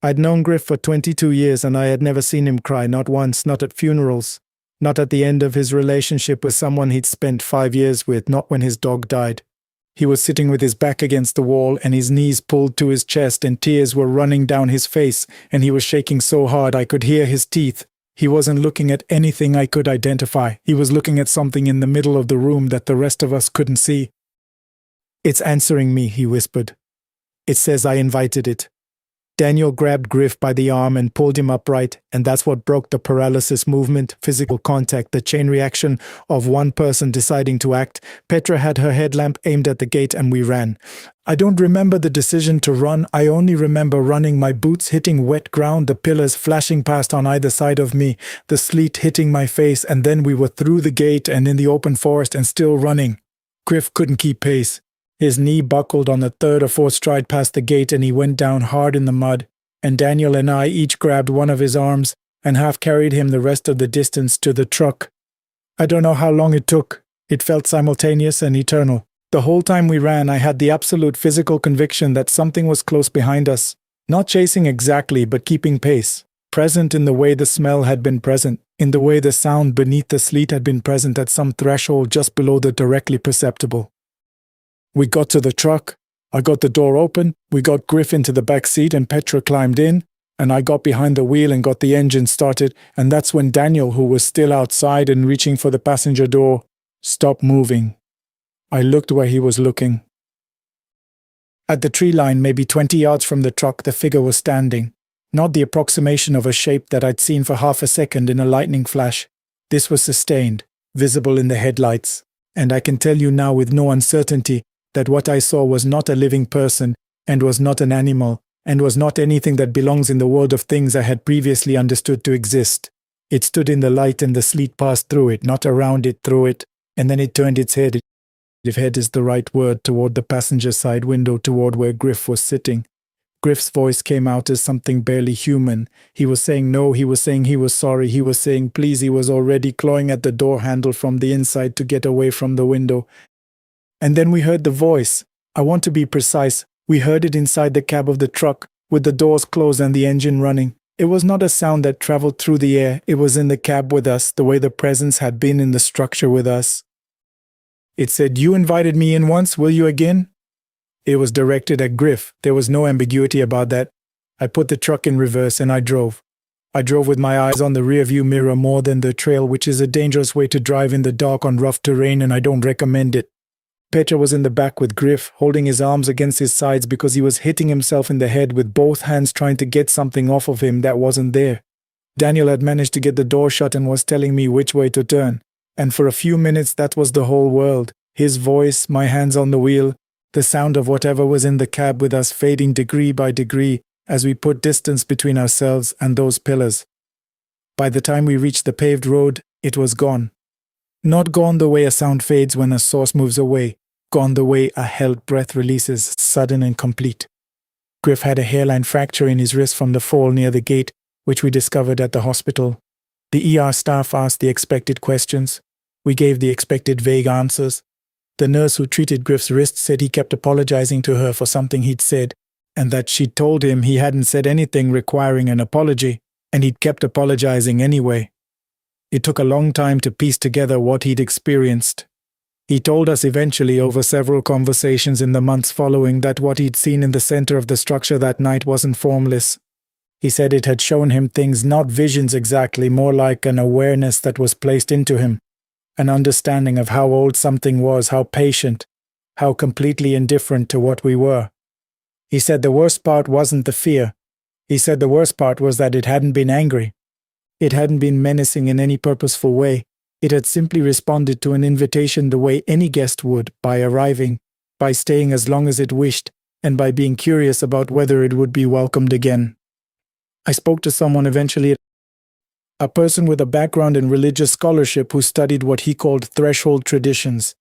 Speaker 1: I'd known Griff for 22 years and I had never seen him cry, not once, not at funerals, not at the end of his relationship with someone he'd spent 5 years with, not when his dog died. He was sitting with his back against the wall and his knees pulled to his chest and tears were running down his face and he was shaking so hard I could hear his teeth. He wasn't looking at anything I could identify. He was looking at something in the middle of the room that the rest of us couldn't see. "It's answering me," he whispered. "It says I invited it." Daniel grabbed Griff by the arm and pulled him upright, and that's what broke the paralysis movement, physical contact, the chain reaction of one person deciding to act. Petra had her headlamp aimed at the gate and we ran. I don't remember the decision to run, I only remember running, my boots hitting wet ground, the pillars flashing past on either side of me, the sleet hitting my face, and then we were through the gate and in the open forest and still running. Griff couldn't keep pace. His knee buckled on the 3rd or 4th stride past the gate and he went down hard in the mud, and Daniel and I each grabbed one of his arms and half carried him the rest of the distance to the truck. I don't know how long it took. It felt simultaneous and eternal. The whole time we ran, I had the absolute physical conviction that something was close behind us, not chasing exactly, but keeping pace, present in the way the smell had been present, in the way the sound beneath the sleet had been present at some threshold just below the directly perceptible. We got to the truck, I got the door open, we got Griff into the back seat and Petra climbed in, and I got behind the wheel and got the engine started, and that's when Daniel, who was still outside and reaching for the passenger door, stopped moving. I looked where he was looking. At the tree line, maybe 20 yards from the truck, the figure was standing. Not the approximation of a shape that I'd seen for half a second in a lightning flash. This was sustained, visible in the headlights. And I can tell you now with no uncertainty that what I saw was not a living person, and was not an animal, and was not anything that belongs in the world of things I had previously understood to exist. It stood in the light and the sleet passed through it, not around it, through it, and then it turned its head, if head is the right word, toward the passenger side window, toward where Griff was sitting. Griff's voice came out as something barely human. He was saying no, he was saying he was sorry, he was saying please, he was already clawing at the door handle from the inside to get away from the window. And then we heard the voice. I want to be precise. We heard it inside the cab of the truck, with the doors closed and the engine running. It was not a sound that traveled through the air. It was in the cab with us, the way the presence had been in the structure with us. It said, "You invited me in once, will you again?" It was directed at Griff. There was no ambiguity about that. I put the truck in reverse and I drove. I drove with my eyes on the rearview mirror more than the trail, which is a dangerous way to drive in the dark on rough terrain, and I don't recommend it. Petra was in the back with Griff, holding his arms against his sides because he was hitting himself in the head with both hands trying to get something off of him that wasn't there. Daniel had managed to get the door shut and was telling me which way to turn. And for a few minutes that was the whole world. His voice, my hands on the wheel, the sound of whatever was in the cab with us fading degree by degree as we put distance between ourselves and those pillars. By the time we reached the paved road, it was gone. Not gone the way a sound fades when a source moves away, gone the way a held breath releases, sudden and complete. Griff had a hairline fracture in his wrist from the fall near the gate, which we discovered at the hospital. The ER staff asked the expected questions. We gave the expected vague answers. The nurse who treated Griff's wrist said he kept apologizing to her for something he'd said, and that she'd told him he hadn't said anything requiring an apology, and he'd kept apologizing anyway. It took a long time to piece together what he'd experienced. He told us eventually, over several conversations in the months following, that what he'd seen in the center of the structure that night wasn't formless. He said it had shown him things, not visions exactly, more like an awareness that was placed into him. An understanding of how old something was, how patient, how completely indifferent to what we were. He said the worst part wasn't the fear. He said the worst part was that it hadn't been angry. It hadn't been menacing in any purposeful way. It had simply responded to an invitation the way any guest would, by arriving, by staying as long as it wished, and by being curious about whether it would be welcomed again. I spoke to someone eventually, a person with a background in religious scholarship who studied what he called threshold traditions,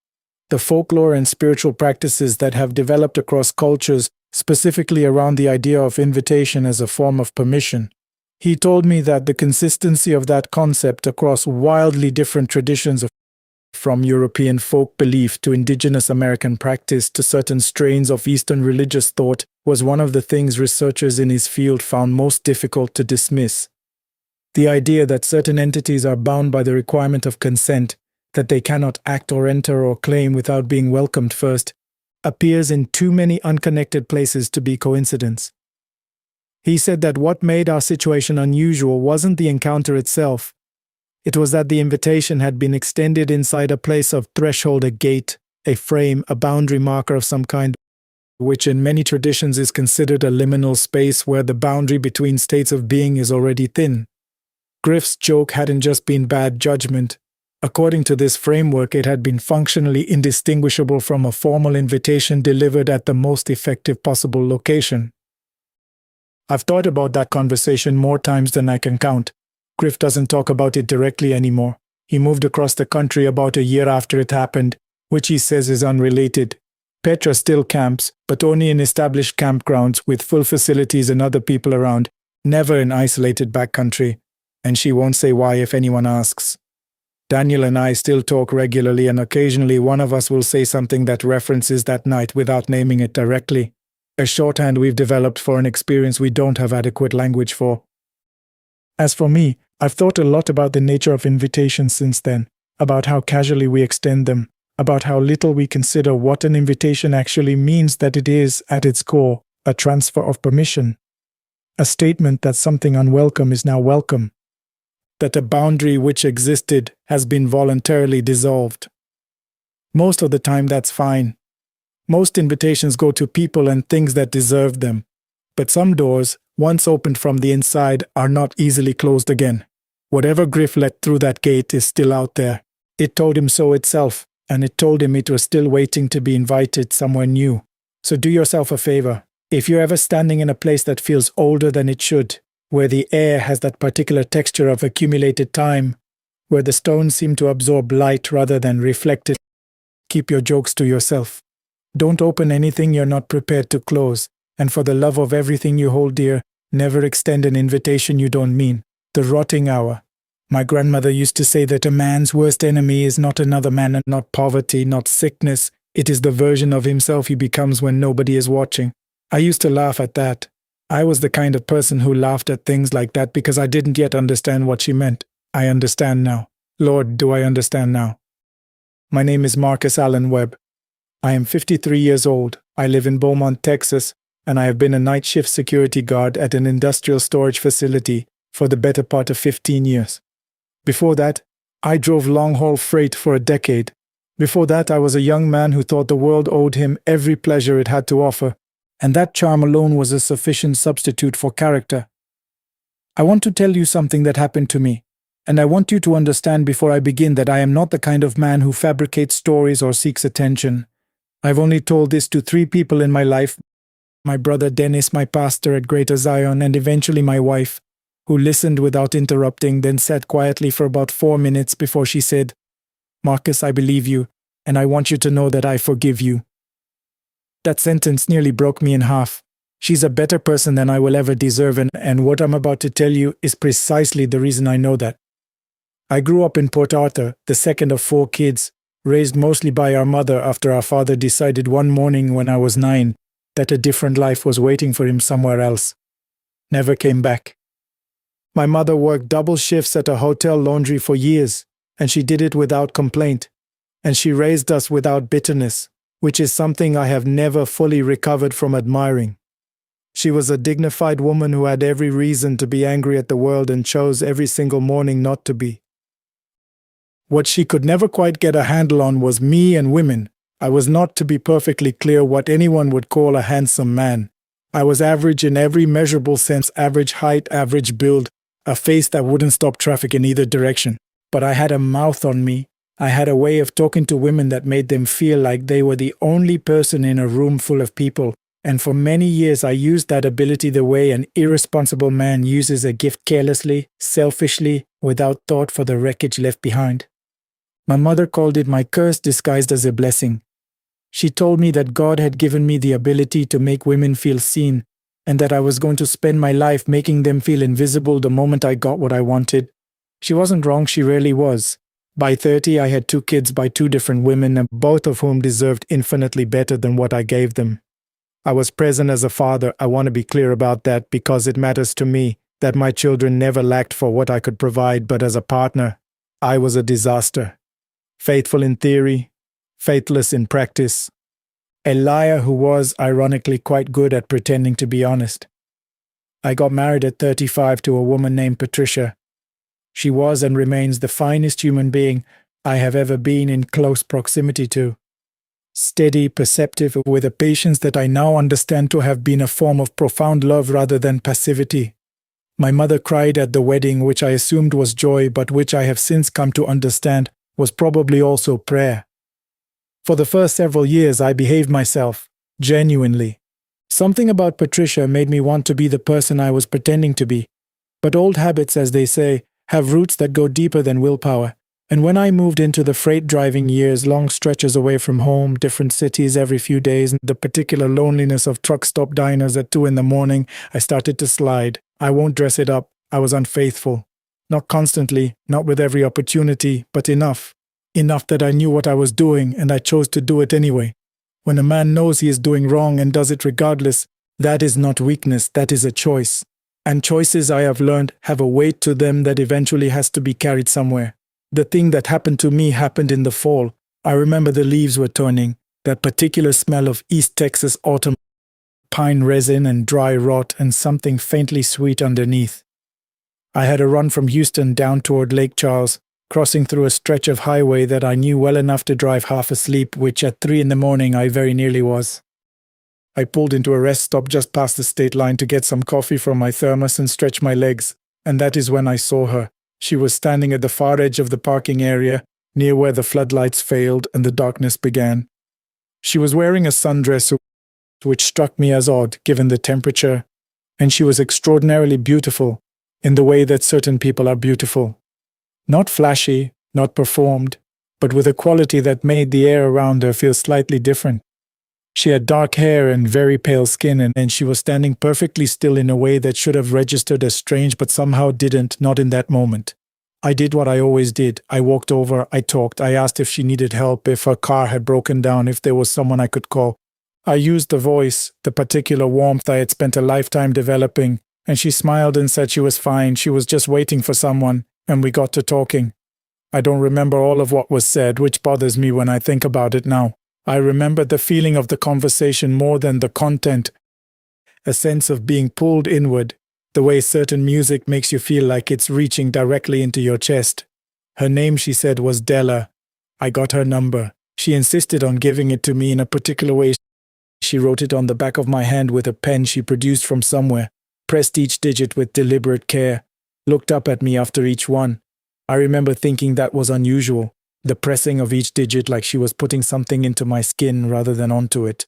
Speaker 1: the folklore and spiritual practices that have developed across cultures, specifically around the idea of invitation as a form of permission. He told me that the consistency of that concept across wildly different traditions, from European folk belief to indigenous American practice to certain strains of Eastern religious thought, was one of the things researchers in his field found most difficult to dismiss. The idea that certain entities are bound by the requirement of consent, that they cannot act or enter or claim without being welcomed first, appears in too many unconnected places to be coincidence. He said that what made our situation unusual wasn't the encounter itself. It was that the invitation had been extended inside a place of threshold, a gate, a frame, a boundary marker of some kind, which in many traditions is considered a liminal space where the boundary between states of being is already thin. Griff's joke hadn't just been bad judgment. According to this framework, it had been functionally indistinguishable from a formal invitation delivered at the most effective possible location. I've thought about that conversation more times than I can count. Griff doesn't talk about it directly anymore. He moved across the country about a year after it happened, which he says is unrelated. Petra still camps, but only in established campgrounds with full facilities and other people around, never in isolated backcountry. And she won't say why if anyone asks. Daniel and I still talk regularly, and occasionally one of us will say something that references that night without naming it directly. A shorthand we've developed for an experience we don't have adequate language for. As for me, I've thought a lot about the nature of invitations since then, about how casually we extend them, about how little we consider what an invitation actually means, that it is, at its core, a transfer of permission. A statement that something unwelcome is now welcome. That a boundary which existed has been voluntarily dissolved. Most of the time that's fine. Most invitations go to people and things that deserve them. But some doors, once opened from the inside, are not easily closed again. Whatever Griff let through that gate is still out there. It told him so itself, and it told him it was still waiting to be invited somewhere new. So do yourself a favor. If you're ever standing in a place that feels older than it should, where the air has that particular texture of accumulated time, where the stones seem to absorb light rather than reflect it, keep your jokes to yourself. Don't open anything you're not prepared to close, and for the love of everything you hold dear, never extend an invitation you don't mean. The rotting hour. My grandmother used to say that a man's worst enemy is not another man, and not poverty, not sickness. It is the version of himself he becomes when nobody is watching. I used to laugh at that. I was the kind of person who laughed at things like that because I didn't yet understand what she meant. I understand now. Lord, do I understand now. My name is Marcus Allen Webb. I am 53 years old. I live in Beaumont, Texas, and I have been a night shift security guard at an industrial storage facility for the better part of 15 years. Before that, I drove long-haul freight for a decade. Before that, I was a young man who thought the world owed him every pleasure it had to offer, and that charm alone was a sufficient substitute for character. I want to tell you something that happened to me, and I want you to understand before I begin that I am not the kind of man who fabricates stories or seeks attention. I've only told this to 3 people in my life: my brother Dennis, my pastor at Greater Zion, and eventually my wife, who listened without interrupting, then sat quietly for about 4 minutes before she said, "Marcus, I believe you, and I want you to know that I forgive you." That sentence nearly broke me in half. She's a better person than I will ever deserve, and what I'm about to tell you is precisely the reason I know that. I grew up in Port Arthur, the second of 4 kids, raised mostly by our mother after our father decided one morning when I was 9 that a different life was waiting for him somewhere else. Never came back. My mother worked double shifts at a hotel laundry for years, and she did it without complaint. And she raised us without bitterness, which is something I have never fully recovered from admiring. She was a dignified woman who had every reason to be angry at the world and chose every single morning not to be. What she could never quite get a handle on was me and women. I was not, to be perfectly clear, what anyone would call a handsome man. I was average in every measurable sense: average height, average build, a face that wouldn't stop traffic in either direction. But I had a mouth on me. I had a way of talking to women that made them feel like they were the only person in a room full of people, and for many years I used that ability the way an irresponsible man uses a gift: carelessly, selfishly, without thought for the wreckage left behind. My mother called it my curse disguised as a blessing. She told me that God had given me the ability to make women feel seen, and that I was going to spend my life making them feel invisible the moment I got what I wanted. She wasn't wrong, she really was. By 30, I had 2 kids by 2 different women, and both of whom deserved infinitely better than what I gave them. I was present as a father. I want to be clear about that because it matters to me that my children never lacked for what I could provide, but as a partner, I was a disaster. Faithful in theory, faithless in practice. A liar who was, ironically, quite good at pretending to be honest. I got married at 35 to a woman named Patricia. She was and remains the finest human being I have ever been in close proximity to. Steady, perceptive, with a patience that I now understand to have been a form of profound love rather than passivity. My mother cried at the wedding, which I assumed was joy, but which I have since come to understand was probably also prayer. For the first several years I behaved myself, genuinely. Something about Patricia made me want to be the person I was pretending to be. But old habits, as they say, have roots that go deeper than willpower. And when I moved into the freight driving years, long stretches away from home, different cities every few days, and the particular loneliness of truck stop diners at 2 a.m, I started to slide. I won't dress it up. I was unfaithful. Not constantly, not with every opportunity, but enough. Enough that I knew what I was doing, and I chose to do it anyway. When a man knows he is doing wrong and does it regardless, that is not weakness, that is a choice. And choices, I have learned, have a weight to them that eventually has to be carried somewhere. The thing that happened to me happened in the fall. I remember the leaves were turning, that particular smell of East Texas autumn, pine resin and dry rot, and something faintly sweet underneath. I had a run from Houston down toward Lake Charles, crossing through a stretch of highway that I knew well enough to drive half asleep, which at 3 in the morning I very nearly was. I pulled into a rest stop just past the state line to get some coffee from my thermos and stretch my legs, and that is when I saw her. She was standing at the far edge of the parking area, near where the floodlights failed and the darkness began. She was wearing a sundress which struck me as odd given the temperature, and she was extraordinarily beautiful in the way that certain people are beautiful. Not flashy, not performed, but with a quality that made the air around her feel slightly different. She had dark hair and very pale skin, and she was standing perfectly still in a way that should have registered as strange but somehow didn't, not in that moment. I did what I always did. I walked over, I talked, I asked if she needed help, if her car had broken down, if there was someone I could call. I used the voice, the particular warmth I had spent a lifetime developing, and she smiled and said she was fine, she was just waiting for someone, and we got to talking. I don't remember all of what was said, which bothers me when I think about it now. I remember the feeling of the conversation more than the content, a sense of being pulled inward, the way certain music makes you feel like it's reaching directly into your chest. Her name, she said, was Della. I got her number. She insisted on giving it to me in a particular way. She wrote it on the back of my hand with a pen she produced from somewhere, pressed each digit with deliberate care, looked up at me after each one. I remember thinking that was unusual, the pressing of each digit like she was putting something into my skin rather than onto it.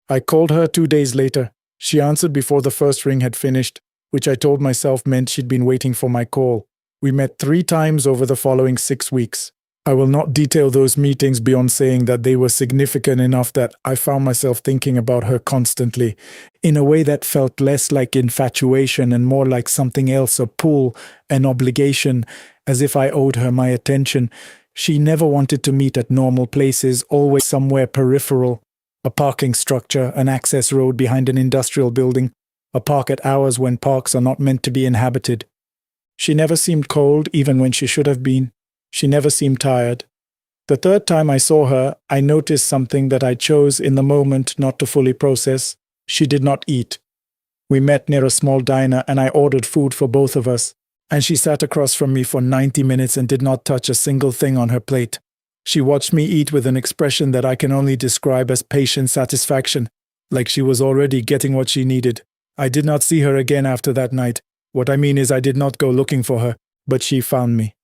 Speaker 1: I called her 2 days later. She answered before the first ring had finished, which I told myself meant she'd been waiting for my call. We met 3 times over the following 6 weeks. I will not detail those meetings beyond saying that they were significant enough that I found myself thinking about her constantly, in a way that felt less like infatuation and more like something else, a pull, an obligation, as if I owed her my attention. She never wanted to meet at normal places, always somewhere peripheral, a parking structure, an access road behind an industrial building, a park at hours when parks are not meant to be inhabited. She never seemed cold, even when she should have been. She never seemed tired. The third time I saw her, I noticed something that I chose in the moment not to fully process. She did not eat. We met near a small diner and I ordered food for both of us, and she sat across from me for 90 minutes and did not touch a single thing on her plate. She watched me eat with an expression that I can only describe as patient satisfaction, like she was already getting what she needed. I did not see her again after that night. What I mean is I did not go looking for her, but she found me.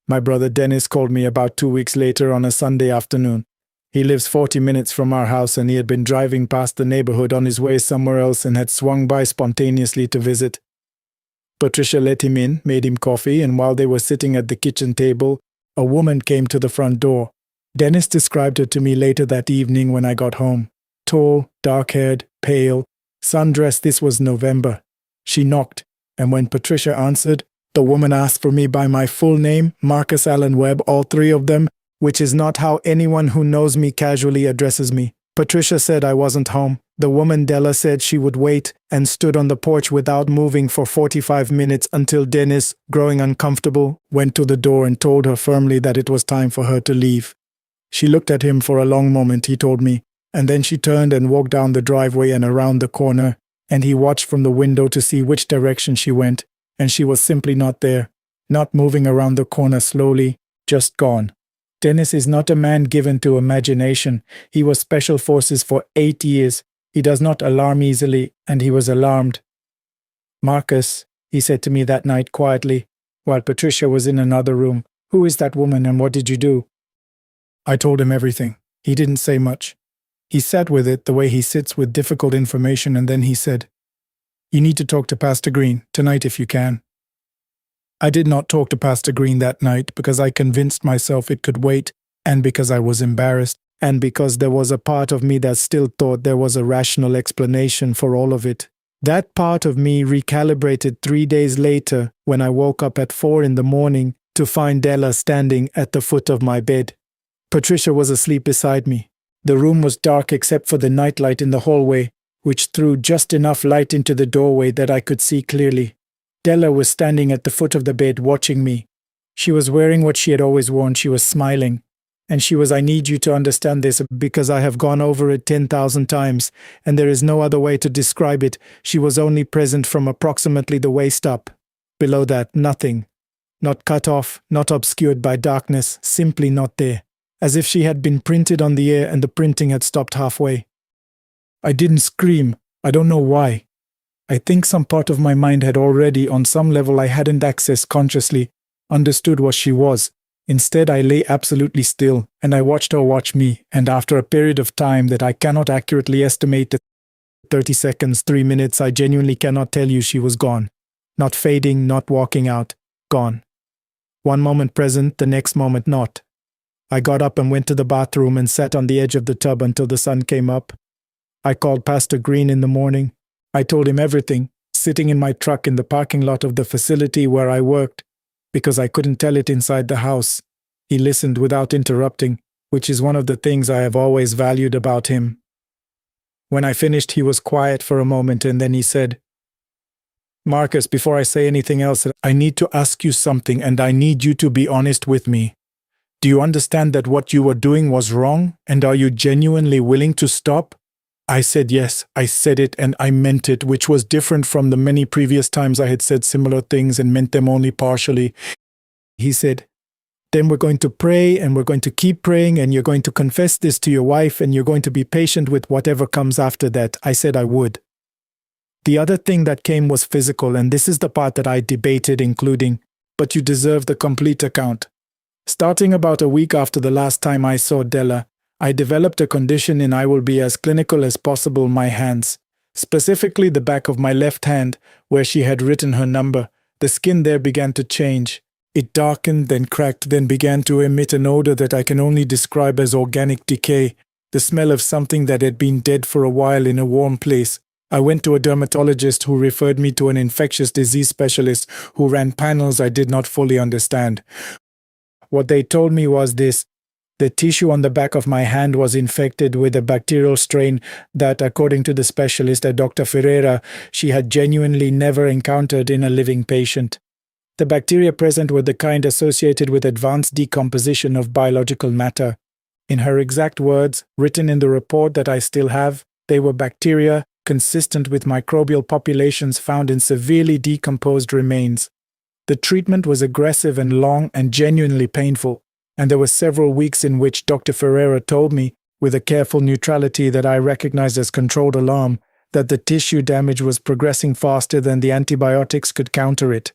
Speaker 1: My brother Dennis called me about 2 weeks later on a Sunday afternoon. He lives 40 minutes from our house and he had been driving past the neighborhood on his way somewhere else and had swung by spontaneously to visit. Patricia let him in, made him coffee, and while they were sitting at the kitchen table, a woman came to the front door. Dennis described her to me later that evening when I got home. Tall, dark-haired, pale, sundressed. This was November. She knocked, and when Patricia answered, the woman asked for me by my full name, Marcus Allen Webb, all 3 of them, which is not how anyone who knows me casually addresses me. Patricia said I wasn't home. The woman Della said she would wait and stood on the porch without moving for 45 minutes until Dennis, growing uncomfortable, went to the door and told her firmly that it was time for her to leave. She looked at him for a long moment, he told me, and then she turned and walked down the driveway and around the corner, and he watched from the window to see which direction she went. And she was simply not there, not moving around the corner slowly, just gone. Dennis is not a man given to imagination. He was Special Forces for 8 years. He does not alarm easily, and he was alarmed. Marcus, he said to me that night quietly, while Patricia was in another room, who is that woman and what did you do? I told him everything. He didn't say much. He sat with it the way he sits with difficult information, and then he said, You need to talk to Pastor Green, tonight if you can. I did not talk to Pastor Green that night because I convinced myself it could wait, and because I was embarrassed, and because there was a part of me that still thought there was a rational explanation for all of it. That part of me recalibrated 3 days later when I woke up at 4 in the morning to find Della standing at the foot of my bed. Patricia was asleep beside me. The room was dark except for the nightlight in the hallway, which threw just enough light into the doorway that I could see clearly. Della was standing at the foot of the bed watching me. She was wearing what she had always worn. She was smiling. And she was, I need you to understand this because I have gone over it 10,000 times, and there is no other way to describe it. She was only present from approximately the waist up. Below that, nothing. Not cut off, not obscured by darkness, simply not there, as if she had been printed on the air and the printing had stopped halfway. I didn't scream. I don't know why. I think some part of my mind had already, on some level I hadn't accessed consciously, understood what she was. Instead, I lay absolutely still, and I watched her watch me, and after a period of time that I cannot accurately estimate, 30 seconds, 3 minutes, I genuinely cannot tell you, she was gone. Not fading, not walking out. Gone. One moment present, the next moment not. I got up and went to the bathroom and sat on the edge of the tub until the sun came up. I called Pastor Green in the morning. I told him everything, sitting in my truck in the parking lot of the facility where I worked, because I couldn't tell it inside the house. He listened without interrupting, which is one of the things I have always valued about him. When I finished, he was quiet for a moment, and then he said, "Marcus, before I say anything else, I need to ask you something, and I need you to be honest with me. Do you understand that what you were doing was wrong, and are you genuinely willing to stop?" I said yes. I said it and I meant it, which was different from the many previous times I had said similar things and meant them only partially. He said, "Then we're going to pray and we're going to keep praying and you're going to confess this to your wife and you're going to be patient with whatever comes after that." I said I would. The other thing that came was physical, and this is the part that I debated, including, "But you deserve the complete account." Starting about a week after the last time I saw Della, I developed a condition, and I will be as clinical as possible, my hands. Specifically the back of my left hand, where she had written her number. The skin there began to change. It darkened, then cracked, then began to emit an odor that I can only describe as organic decay, the smell of something that had been dead for a while in a warm place. I went to a dermatologist who referred me to an infectious disease specialist who ran panels I did not fully understand. What they told me was this: the tissue on the back of my hand was infected with a bacterial strain that, according to the specialist, Dr. Ferreira, she had genuinely never encountered in a living patient. The bacteria present were the kind associated with advanced decomposition of biological matter. In her exact words, written in the report that I still have, they were bacteria consistent with microbial populations found in severely decomposed remains. The treatment was aggressive and long and genuinely painful, and there were several weeks in which Dr. Ferreira told me, with a careful neutrality that I recognized as controlled alarm, that the tissue damage was progressing faster than the antibiotics could counter it.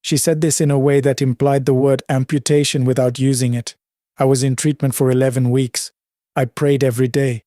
Speaker 1: She said this in a way that implied the word amputation without using it. I was in treatment for 11 weeks. I prayed every day.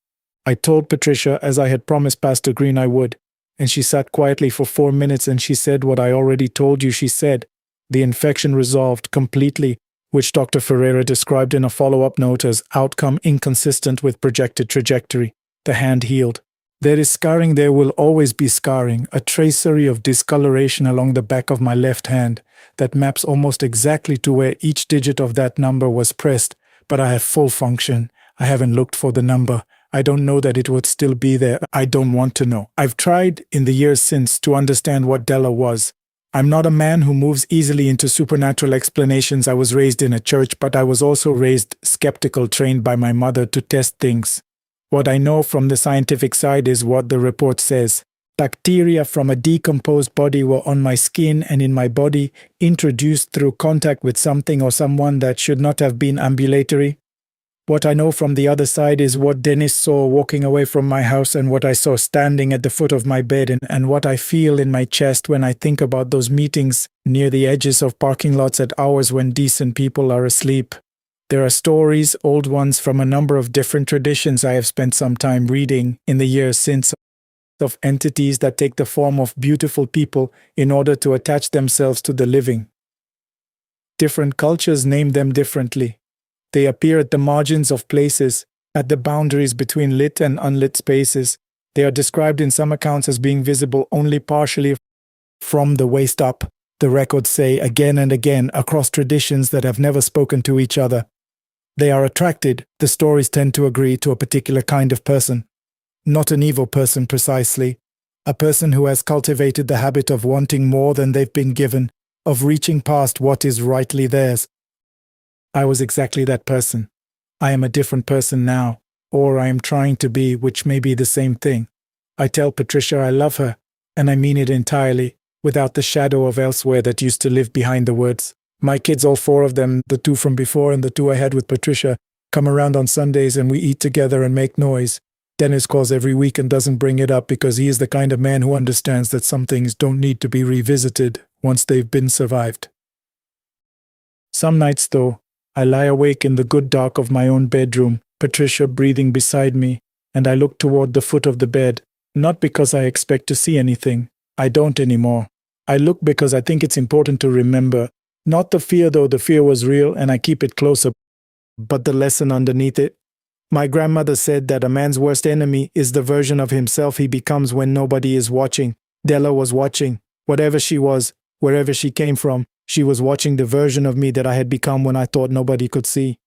Speaker 1: I told Patricia, as I had promised Pastor Green I would, and she sat quietly for 4 minutes and she said what I already told you she said. The infection resolved completely, which Dr. Ferreira described in a follow-up note as outcome inconsistent with projected trajectory. The hand healed. There is scarring, there will always be scarring, a tracery of discoloration along the back of my left hand that maps almost exactly to where each digit of that number was pressed, but I have full function. I haven't looked for the number. I don't know that it would still be there. I don't want to know. I've tried in the years since to understand what Della was. I'm not a man who moves easily into supernatural explanations. I was raised in a church, but I was also raised skeptical, trained by my mother to test things. What I know from the scientific side is what the report says. Bacteria from a decomposed body were on my skin and in my body, introduced through contact with something or someone that should not have been ambulatory. What I know from the other side is what Dennis saw walking away from my house and what I saw standing at the foot of my bed and what I feel in my chest when I think about those meetings near the edges of parking lots at hours when decent people are asleep. There are stories, old ones from a number of different traditions I have spent some time reading in the years since, of entities that take the form of beautiful people in order to attach themselves to the living. Different cultures name them differently. They appear at the margins of places, at the boundaries between lit and unlit spaces. They are described in some accounts as being visible only partially from the waist up, the records say again and again across traditions that have never spoken to each other. They are attracted, the stories tend to agree, to a particular kind of person. Not an evil person precisely, a person who has cultivated the habit of wanting more than they've been given, of reaching past what is rightly theirs. I was exactly that person. I am a different person now, or I am trying to be, which may be the same thing. I tell Patricia I love her, and I mean it entirely, without the shadow of elsewhere that used to live behind the words. My kids, all four of them, the two from before and the two I had with Patricia, come around on Sundays and we eat together and make noise. Dennis calls every week and doesn't bring it up because he is the kind of man who understands that some things don't need to be revisited once they've been survived. Some nights, though, I lie awake in the good dark of my own bedroom, Patricia breathing beside me, and I look toward the foot of the bed, not because I expect to see anything. I don't anymore. I look because I think it's important to remember, not the fear, though the fear was real and I keep it closer, but the lesson underneath it. My grandmother said that a man's worst enemy is the version of himself he becomes when nobody is watching. Della was watching. Whatever she was, wherever she came from, she was watching the version of me that I had become when I thought nobody could see.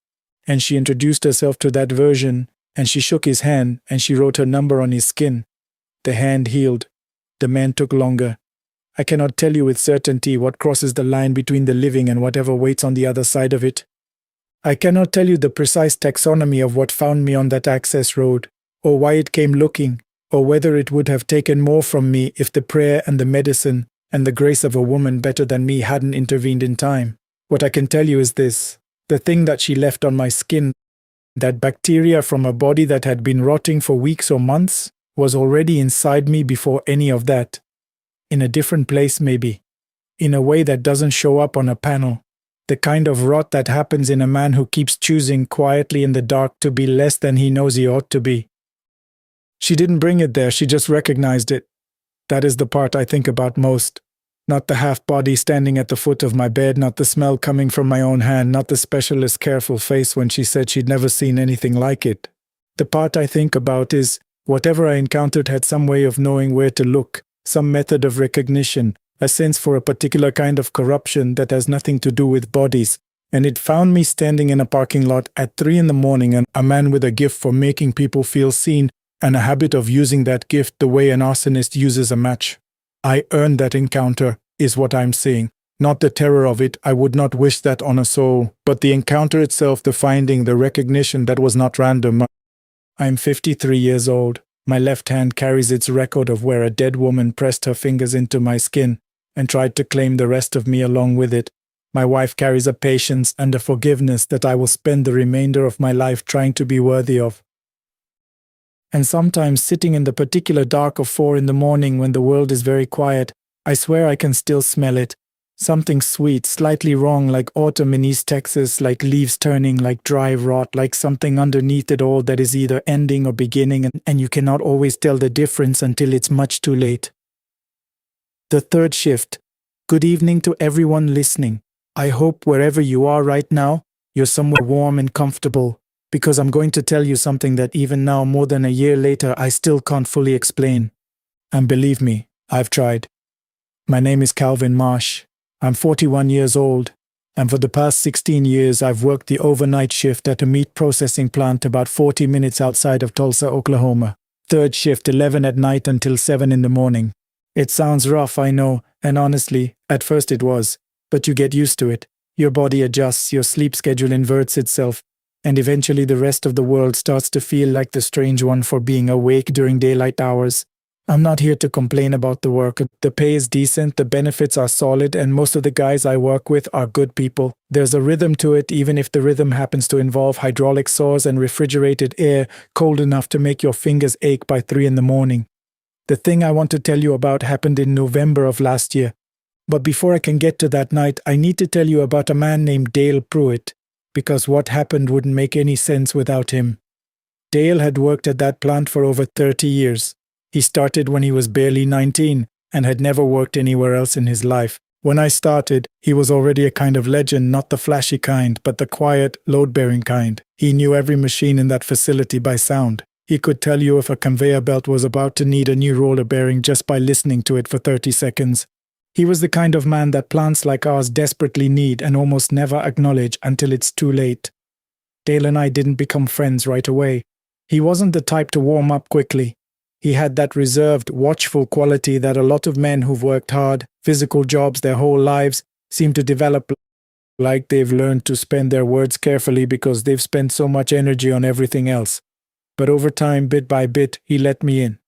Speaker 1: And she introduced herself to that version, and she shook his hand, and she wrote her number on his skin. The hand healed. The man took longer. I cannot tell you with certainty what crosses the line between the living and whatever waits on the other side of it. I cannot tell you the precise taxonomy of what found me on that access road, or why it came looking, or whether it would have taken more from me if the prayer and the medicine and the grace of a woman better than me hadn't intervened in time. What I can tell you is this: the thing that she left on my skin, that bacteria from a body that had been rotting for weeks or months, was already inside me before any of that. In a different place, maybe. In a way that doesn't show up on a panel. The kind of rot that happens in a man who keeps choosing quietly in the dark to be less than he knows he ought to be. She didn't bring it there, she just recognized it. That is the part I think about most. Not the half-body standing at the foot of my bed, not the smell coming from my own hand, not the specialist's careful face when she said she'd never seen anything like it. The part I think about is, whatever I encountered had some way of knowing where to look, some method of recognition, a sense for a particular kind of corruption that has nothing to do with bodies, and it found me standing in a parking lot at 3 a.m, and a man with a gift for making people feel seen and a habit of using that gift the way an arsonist uses a match. I earned that encounter, is what I'm saying. Not the terror of it, I would not wish that on a soul, but the encounter itself, the finding, the recognition that was not random. I'm 53 years old. My left hand carries its record of where a dead woman pressed her fingers into my skin and tried to claim the rest of me along with it. My wife carries a patience and a forgiveness that I will spend the remainder of my life trying to be worthy of. And sometimes sitting in the particular dark of 4 a.m. when the world is very quiet, I swear I can still smell it. Something sweet, slightly wrong, like autumn in East Texas, like leaves turning, like dry rot, like something underneath it all that is either ending or beginning, and you cannot always tell the difference until it's much too late. The third shift. Good evening to everyone listening. I hope wherever you are right now, you're somewhere warm and comfortable, because I'm going to tell you something that even now, more than a year later, I still can't fully explain. And believe me, I've tried. My name is Calvin Marsh. I'm 41 years old, and for the past 16 years I've worked the overnight shift at a meat processing plant about 40 minutes outside of Tulsa, Oklahoma. Third shift, 11 at night until 7 in the morning. It sounds rough, I know, and honestly, at first it was, but you get used to it. Your body adjusts, your sleep schedule inverts itself, and eventually the rest of the world starts to feel like the strange one for being awake during daylight hours. I'm not here to complain about the work. The pay is decent, the benefits are solid, and most of the guys I work with are good people. There's a rhythm to it, even if the rhythm happens to involve hydraulic saws and refrigerated air cold enough to make your fingers ache by 3 in the morning. The thing I want to tell you about happened in November of last year. But before I can get to that night, I need to tell you about a man named Dale Pruitt, because what happened wouldn't make any sense without him. Dale had worked at that plant for over 30 years. He started when he was barely 19 and had never worked anywhere else in his life. When I started, he was already a kind of legend, not the flashy kind, but the quiet, load-bearing kind. He knew every machine in that facility by sound. He could tell you if a conveyor belt was about to need a new roller bearing just by listening to it for 30 seconds. He was the kind of man that plants like ours desperately need and almost never acknowledge until it's too late. Dale and I didn't become friends right away. He wasn't the type to warm up quickly. He had that reserved, watchful quality that a lot of men who've worked hard, physical jobs their whole lives seem to develop, like they've learned to spend their words carefully because they've spent so much energy on everything else. But over time, bit by bit, he let me in.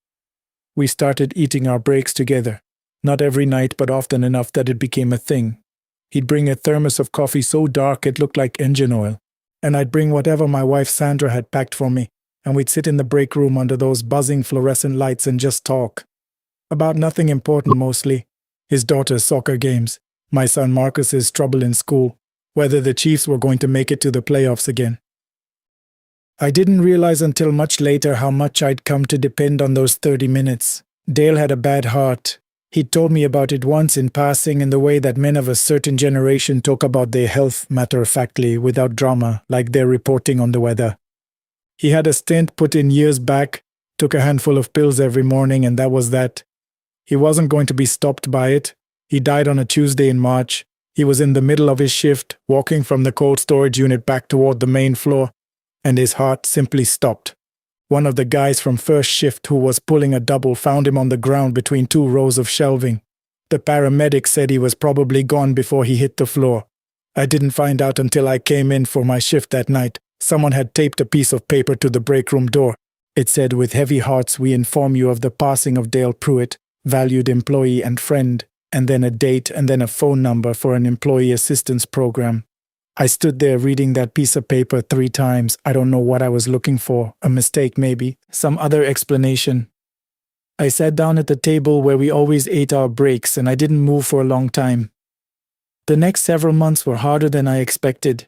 Speaker 1: We started eating our breaks together. Not every night, but often enough that it became a thing. He'd bring a thermos of coffee so dark it looked like engine oil. And I'd bring whatever my wife Sandra had packed for me, and we'd sit in the break room under those buzzing fluorescent lights and just talk. About nothing important mostly. His daughter's soccer games, my son Marcus's trouble in school, whether the Chiefs were going to make it to the playoffs again. I didn't realize until much later how much I'd come to depend on those 30 minutes. Dale had a bad heart. He'd told me about it once in passing in the way that men of a certain generation talk about their health matter-of-factly, without drama, like they're reporting on the weather. He had a stent put in years back, took a handful of pills every morning, and that was that. He wasn't going to be stopped by it. He died on a Tuesday in March. He was in the middle of his shift, walking from the cold storage unit back toward the main floor, and his heart simply stopped. One of the guys from first shift who was pulling a double found him on the ground between two rows of shelving. The paramedic said he was probably gone before he hit the floor. I didn't find out until I came in for my shift that night. Someone had taped a piece of paper to the break room door. It said, "With heavy hearts we inform you of the passing of Dale Pruitt, valued employee and friend," and then a date and then a phone number for an employee assistance program. I stood there reading that piece of paper 3 times. I don't know what I was looking for. A mistake maybe. Some other explanation. I sat down at the table where we always ate our breaks, and I didn't move for a long time. The next several months were harder than I expected.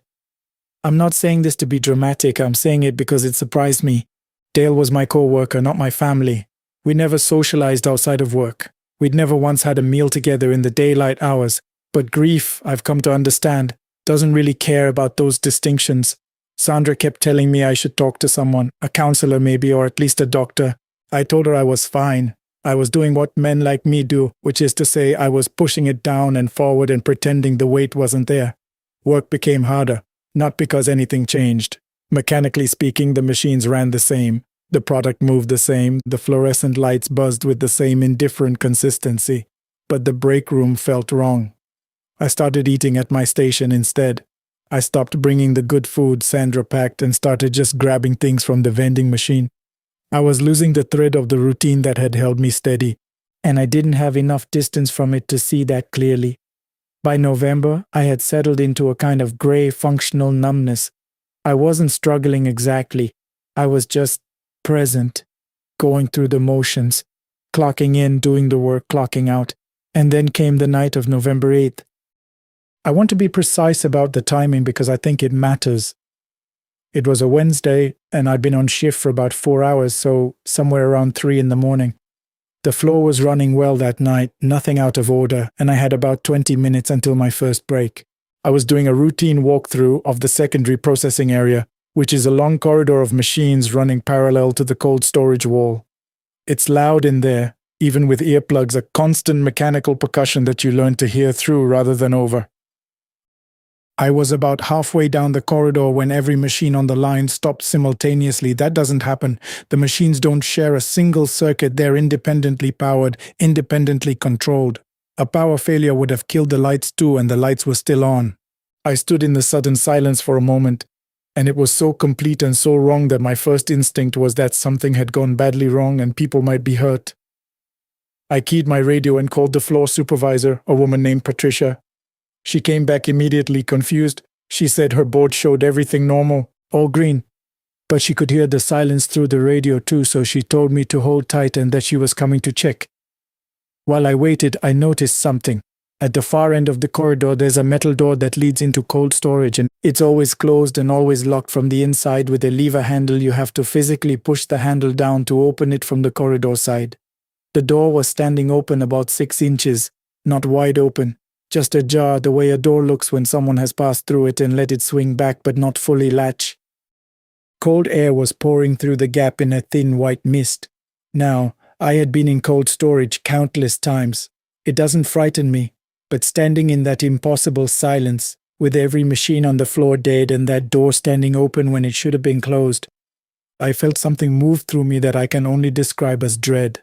Speaker 1: I'm not saying this to be dramatic. I'm saying it because it surprised me. Dale was my co-worker, not my family. We never socialized outside of work. We'd never once had a meal together in the daylight hours. But grief, I've come to understand, doesn't really care about those distinctions. Sandra kept telling me I should talk to someone, a counselor maybe, or at least a doctor. I told her I was fine. I was doing what men like me do, which is to say I was pushing it down and forward and pretending the weight wasn't there. Work became harder, not because anything changed. Mechanically speaking, the machines ran the same. The product moved the same. The fluorescent lights buzzed with the same indifferent consistency. But the break room felt wrong. I started eating at my station instead. I stopped bringing the good food Sandra packed and started just grabbing things from the vending machine. I was losing the thread of the routine that had held me steady, and I didn't have enough distance from it to see that clearly. By November, I had settled into a kind of gray functional numbness. I wasn't struggling exactly. I was just present, going through the motions, clocking in, doing the work, clocking out. And then came the night of November 8th. I want to be precise about the timing because I think it matters. It was a Wednesday, and I'd been on shift for about 4 hours, so somewhere around 3 in the morning. The floor was running well that night, nothing out of order, and I had about 20 minutes until my first break. I was doing a routine walkthrough of the secondary processing area, which is a long corridor of machines running parallel to the cold storage wall. It's loud in there, even with earplugs, a constant mechanical percussion that you learn to hear through rather than over. I was about halfway down the corridor when every machine on the line stopped simultaneously. That doesn't happen. The machines don't share a single circuit. They're independently powered, independently controlled. A power failure would have killed the lights too, and the lights were still on. I stood in the sudden silence for a moment, and it was so complete and so wrong that my first instinct was that something had gone badly wrong and people might be hurt. I keyed my radio and called the floor supervisor, a woman named Patricia. She came back immediately confused. She said her board showed everything normal, all green. But she could hear the silence through the radio too, so she told me to hold tight and that she was coming to check. While I waited, I noticed something. At the far end of the corridor, there's a metal door that leads into cold storage, and it's always closed and always locked from the inside with a lever handle. You have to physically push the handle down to open it from the corridor side. The door was standing open about 6 inches, not wide open. Just ajar, the way a door looks when someone has passed through it and let it swing back but not fully latch. Cold air was pouring through the gap in a thin white mist. Now, I had been in cold storage countless times. It doesn't frighten me, but standing in that impossible silence, with every machine on the floor dead and that door standing open when it should have been closed, I felt something move through me that I can only describe as dread.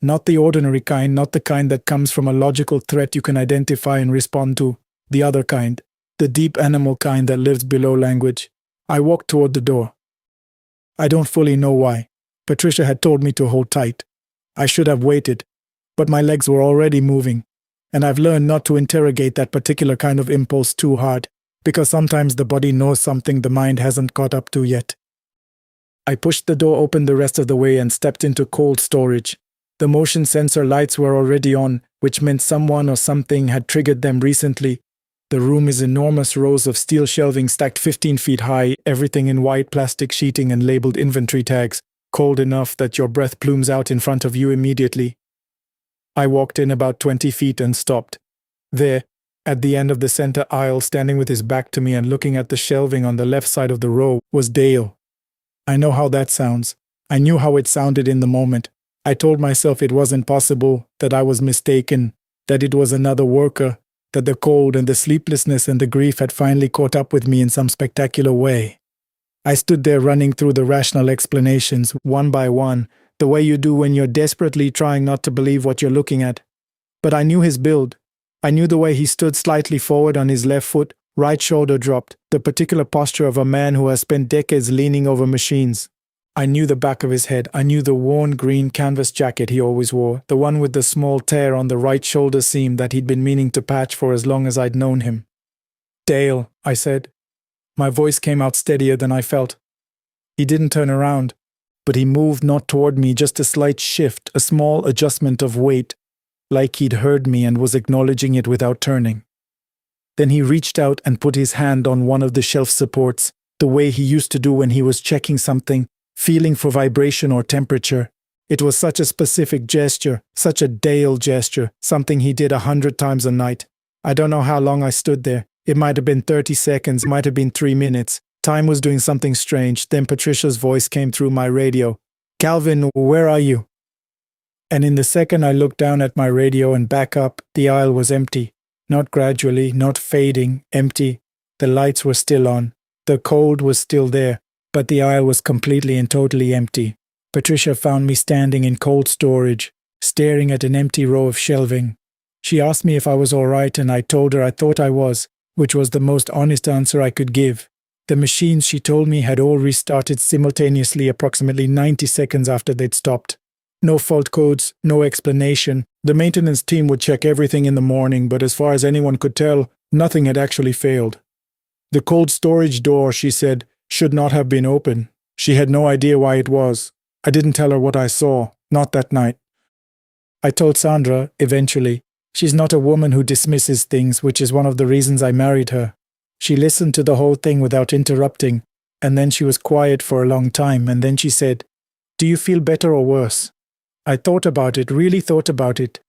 Speaker 1: Not the ordinary kind, not the kind that comes from a logical threat you can identify and respond to. The other kind, the deep animal kind that lives below language. I walked toward the door. I don't fully know why. Patricia had told me to hold tight. I should have waited, but my legs were already moving. And I've learned not to interrogate that particular kind of impulse too hard, because sometimes the body knows something the mind hasn't caught up to yet. I pushed the door open the rest of the way and stepped into cold storage. The motion sensor lights were already on, which meant someone or something had triggered them recently. The room is enormous rows of steel shelving stacked 15 feet high, everything in white plastic sheeting and labeled inventory tags, cold enough that your breath plumes out in front of you immediately. I walked in about 20 feet and stopped. There, at the end of the center aisle, standing with his back to me and looking at the shelving on the left side of the row, was Dale. I know how that sounds. I knew how it sounded in the moment. I told myself it wasn't possible, that I was mistaken, that it was another worker, that the cold and the sleeplessness and the grief had finally caught up with me in some spectacular way. I stood there running through the rational explanations, one by one, the way you do when you're desperately trying not to believe what you're looking at. But I knew his build. I knew the way he stood slightly forward on his left foot, right shoulder dropped, the particular posture of a man who has spent decades leaning over machines. I knew the back of his head. I knew the worn green canvas jacket he always wore, the one with the small tear on the right shoulder seam that he'd been meaning to patch for as long as I'd known him. "Dale," I said. My voice came out steadier than I felt. He didn't turn around, but he moved not toward me, just a slight shift, a small adjustment of weight, like he'd heard me and was acknowledging it without turning. Then he reached out and put his hand on one of the shelf supports, the way he used to do when he was checking something, feeling for vibration or temperature. It was such a specific gesture, such a Dale gesture, something he did 100 times a night. I don't know how long I stood there. It might have been 30 seconds, it might have been 3 minutes. Time was doing something strange. Then Patricia's voice came through my radio. "Calvin, where are you?" And in the second I looked down at my radio and back up, the aisle was empty. Not gradually, not fading, empty. The lights were still on. The cold was still there, but the aisle was completely and totally empty. Patricia found me standing in cold storage, staring at an empty row of shelving. She asked me if I was all right, and I told her I thought I was, which was the most honest answer I could give. The machines, she told me, had all restarted simultaneously approximately 90 seconds after they'd stopped. No fault codes, no explanation. The maintenance team would check everything in the morning, but as far as anyone could tell, nothing had actually failed. The cold storage door, she said, should not have been open. She had no idea why it was. I didn't tell her what I saw, not that night. I told Sandra, eventually. She's not a woman who dismisses things, which is one of the reasons I married her. She listened to the whole thing without interrupting, and then she was quiet for a long time, and then she said, "Do you feel better or worse?" I thought about it, really thought about it.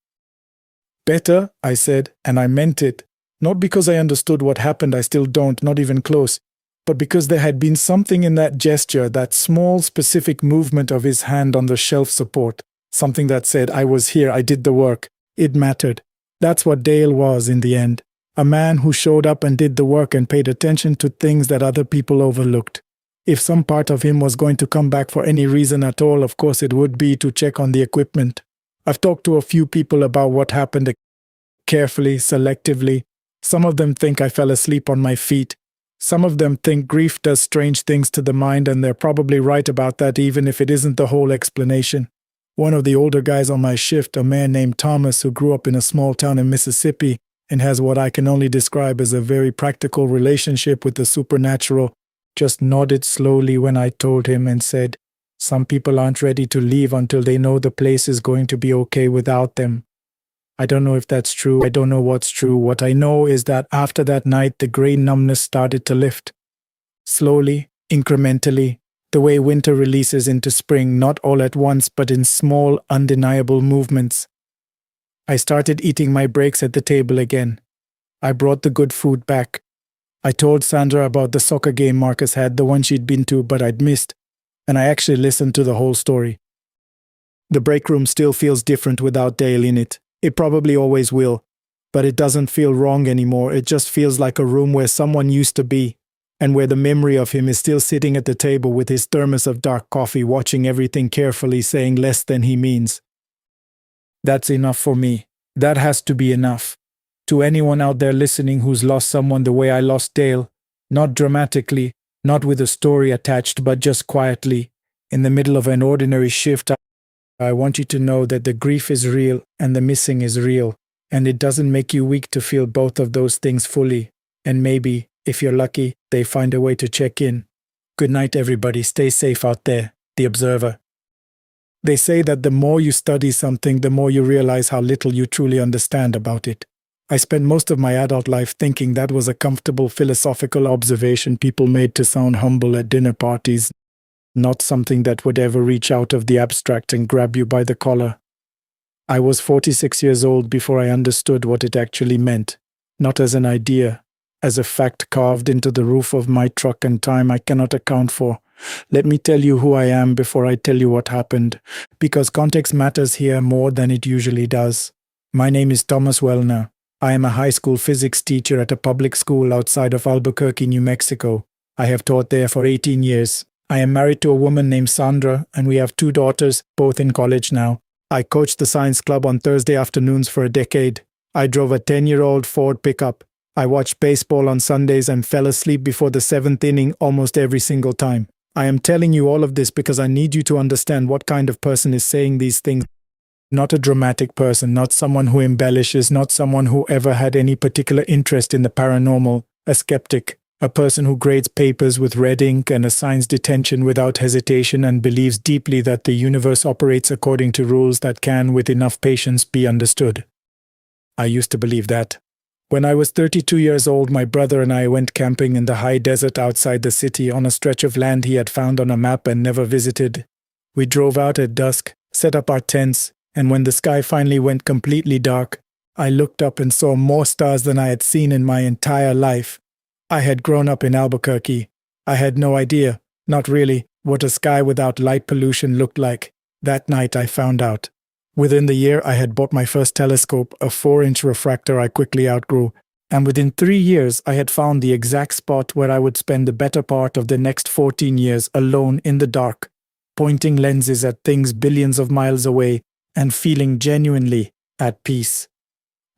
Speaker 1: "Better," I said, and I meant it. Not because I understood what happened, I still don't, not even close, but because there had been something in that gesture, that small specific movement of his hand on the shelf support, something that said, I was here, I did the work, it mattered. That's what Dale was in the end, a man who showed up and did the work and paid attention to things that other people overlooked. If some part of him was going to come back for any reason at all, of course it would be to check on the equipment. I've talked to a few people about what happened carefully, selectively. Some of them think I fell asleep on my feet. Some of them think grief does strange things to the mind, and they're probably right about that, even if it isn't the whole explanation. One of the older guys on my shift, a man named Thomas who grew up in a small town in Mississippi and has what I can only describe as a very practical relationship with the supernatural, just nodded slowly when I told him and said, "Some people aren't ready to leave until they know the place is going to be okay without them." I don't know if that's true. I don't know what's true. What I know is that after that night, the gray numbness started to lift. Slowly, incrementally, the way winter releases into spring, not all at once, but in small, undeniable movements. I started eating my breaks at the table again. I brought the good food back. I told Sandra about the soccer game Marcus had, the one she'd been to but I'd missed, and I actually listened to the whole story. The break room still feels different without Dale in it. It probably always will, but it doesn't feel wrong anymore. It just feels like a room where someone used to be, and where the memory of him is still sitting at the table with his thermos of dark coffee, watching everything carefully, saying less than he means. That's enough for me. That has to be enough. To anyone out there listening who's lost someone the way I lost Dale, not dramatically, not with a story attached, but just quietly, in the middle of an ordinary shift, I want you to know that the grief is real and the missing is real. And it doesn't make you weak to feel both of those things fully. And maybe, if you're lucky, they find a way to check in. Good night, everybody. Stay safe out there. The Observer. They say that the more you study something, the more you realize how little you truly understand about it. I spent most of my adult life thinking that was a comfortable philosophical observation people made to sound humble at dinner parties, not something that would ever reach out of the abstract and grab you by the collar. I was 46 years old before I understood what it actually meant, not as an idea, as a fact carved into the roof of my truck and time I cannot account for. Let me tell you who I am before I tell you what happened, because context matters here more than it usually does. My name is Thomas Wellner. I am a high school physics teacher at a public school outside of Albuquerque, New Mexico. I have taught there for 18 years. I am married to a woman named Sandra, and we have 2 daughters, both in college now. I coached the science club on Thursday afternoons for a decade. I drove a 10-year-old Ford pickup. I watched baseball on Sundays and fell asleep before the 7th inning almost every single time. I am telling you all of this because I need you to understand what kind of person is saying these things. Not a dramatic person, not someone who embellishes, not someone who ever had any particular interest in the paranormal, a skeptic, a person who grades papers with red ink and assigns detention without hesitation and believes deeply that the universe operates according to rules that can, with enough patience, be understood. I used to believe that. When I was 32 years old, my brother and I went camping in the high desert outside the city on a stretch of land he had found on a map and never visited. We drove out at dusk, set up our tents, and when the sky finally went completely dark, I looked up and saw more stars than I had seen in my entire life. I had grown up in Albuquerque. I had no idea, not really, what a sky without light pollution looked like. That night I found out. Within the year I had bought my first telescope, a 4-inch refractor I quickly outgrew, and within 3 years I had found the exact spot where I would spend the better part of the next 14 years alone in the dark, pointing lenses at things billions of miles away, and feeling genuinely at peace.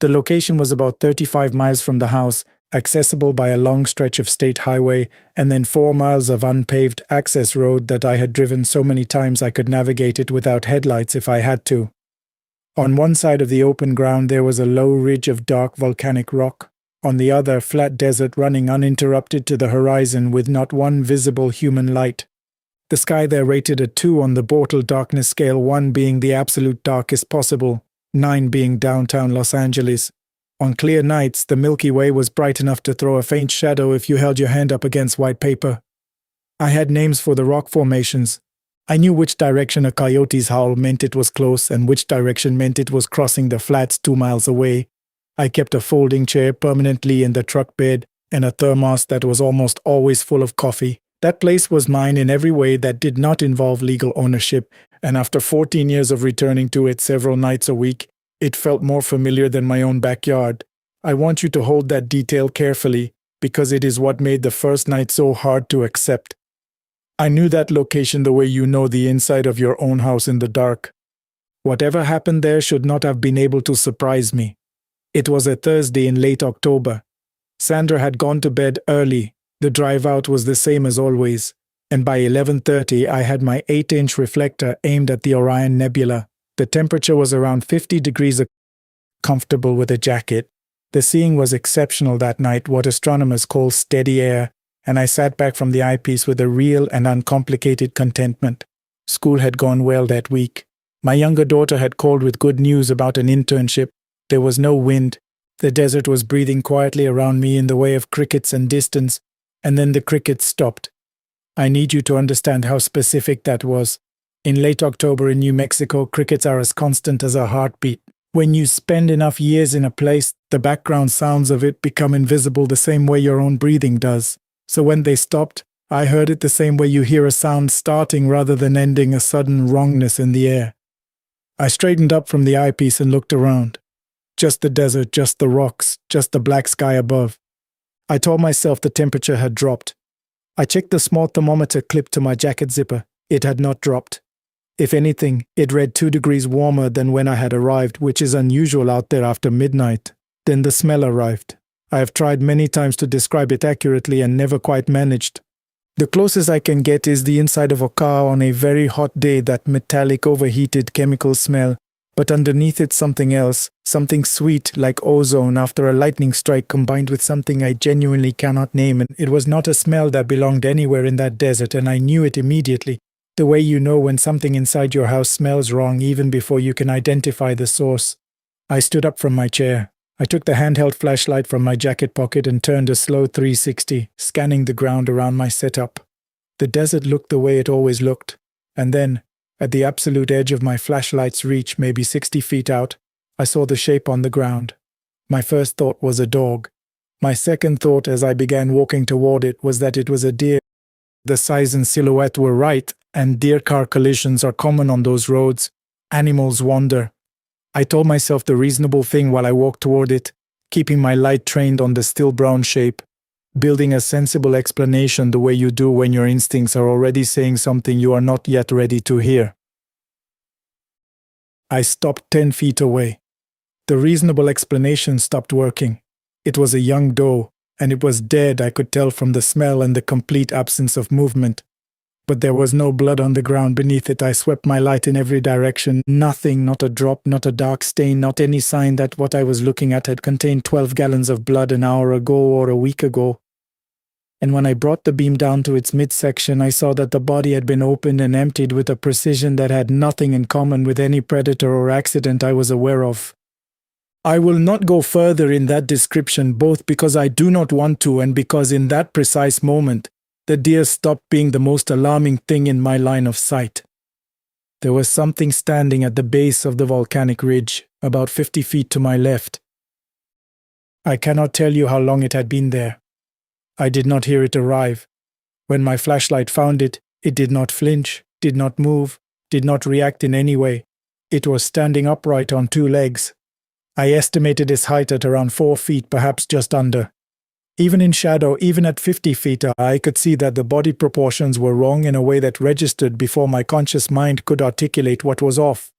Speaker 1: The location was about 35 miles from the house, accessible by a long stretch of state highway, and then 4 miles of unpaved access road that I had driven so many times I could navigate it without headlights if I had to. On one side of the open ground there was a low ridge of dark volcanic rock, on the other flat desert running uninterrupted to the horizon with not one visible human light. The sky there rated a 2 on the Bortle darkness scale, 1 being the absolute darkest possible, 9 being downtown Los Angeles. On clear nights, the Milky Way was bright enough to throw a faint shadow if you held your hand up against white paper. I had names for the rock formations. I knew which direction a coyote's howl meant it was close and which direction meant it was crossing the flats 2 miles away. I kept a folding chair permanently in the truck bed and a thermos that was almost always full of coffee. That place was mine in every way that did not involve legal ownership, and after 14 years of returning to it several nights a week, it felt more familiar than my own backyard. I want you to hold that detail carefully, because it is what made the first night so hard to accept. I knew that location the way you know the inside of your own house in the dark. Whatever happened there should not have been able to surprise me. It was a Thursday in late October. Sandra had gone to bed early. The drive out was the same as always, and by 11:30 I had my 8-inch reflector aimed at the Orion Nebula. The temperature was around 50 degrees, comfortable with a jacket. The seeing was exceptional that night, what astronomers call steady air, and I sat back from the eyepiece with a real and uncomplicated contentment. School had gone well that week. My younger daughter had called with good news about an internship. There was no wind. The desert was breathing quietly around me in the way of crickets and distance, and then the crickets stopped. I need you to understand how specific that was. In late October in New Mexico, crickets are as constant as a heartbeat. When you spend enough years in a place, the background sounds of it become invisible the same way your own breathing does. So when they stopped, I heard it the same way you hear a sound starting rather than ending, a sudden wrongness in the air. I straightened up from the eyepiece and looked around. Just the desert, just the rocks, just the black sky above. I told myself the temperature had dropped. I checked the small thermometer clipped to my jacket zipper. It had not dropped. If anything, it read 2 degrees warmer than when I had arrived, which is unusual out there after midnight. Then the smell arrived. I have tried many times to describe it accurately and never quite managed. The closest I can get is the inside of a car on a very hot day, that metallic overheated chemical smell, But underneath it something else, something sweet like ozone after a lightning strike combined with something I genuinely cannot name, and it was not a smell that belonged anywhere in that desert, and I knew it immediately. The way you know when something inside your house smells wrong even before you can identify the source. I stood up from my chair. I took the handheld flashlight from my jacket pocket and turned a slow 360, scanning the ground around my setup. The desert looked the way it always looked, and then, at the absolute edge of my flashlight's reach, maybe 60 feet out, I saw the shape on the ground. My first thought was a dog. My second thought as I began walking toward it was that it was a deer. The size and silhouette were right, and deer-car collisions are common on those roads. Animals wander. I told myself the reasonable thing while I walked toward it, keeping my light trained on the still brown shape, building a sensible explanation the way you do when your instincts are already saying something you are not yet ready to hear. I stopped 10 feet away. The reasonable explanation stopped working. It was a young doe, and it was dead, I could tell from the smell and the complete absence of movement. But there was no blood on the ground beneath it. I swept my light in every direction. Nothing, not a drop, not a dark stain, not any sign that what I was looking at had contained 12 gallons of blood an hour ago or a week ago. And when I brought the beam down to its midsection, I saw that the body had been opened and emptied with a precision that had nothing in common with any predator or accident I was aware of. I will not go further in that description, both because I do not want to and because in that precise moment, the deer stopped being the most alarming thing in my line of sight. There was something standing at the base of the volcanic ridge, about 50 feet to my left. I cannot tell you how long it had been there. I did not hear it arrive. When my flashlight found it, it did not flinch, did not move, did not react in any way. It was standing upright on two legs. I estimated its height at around 4 feet, perhaps just under. Even in shadow, even at 50 feet, I could see that the body proportions were wrong in a way that registered before my conscious mind could articulate what was off.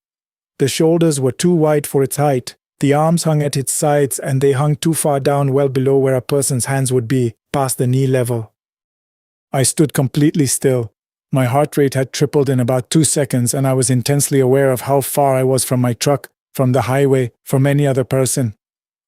Speaker 1: The shoulders were too wide for its height, the arms hung at its sides, and they hung too far down, well below where a person's hands would be, past the knee level. I stood completely still. My heart rate had tripled in about 2 seconds, and I was intensely aware of how far I was from my truck, from the highway, from any other person.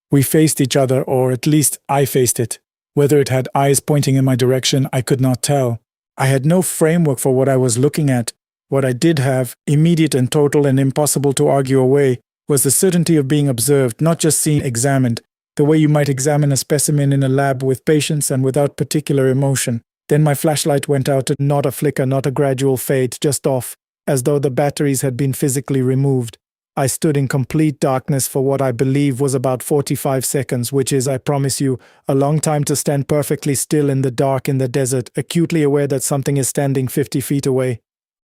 Speaker 1: We faced each other, or at least I faced it. Whether it had eyes pointing in my direction, I could not tell. I had no framework for what I was looking at. What I did have, immediate and total and impossible to argue away, was the certainty of being observed, not just seen, examined, the way you might examine a specimen in a lab with patience and without particular emotion. Then my flashlight went out, not a flicker, not a gradual fade, just off, as though the batteries had been physically removed. I stood in complete darkness for what I believe was about 45 seconds, which is, I promise you, a long time to stand perfectly still in the dark in the desert, acutely aware that something is standing 50 feet away.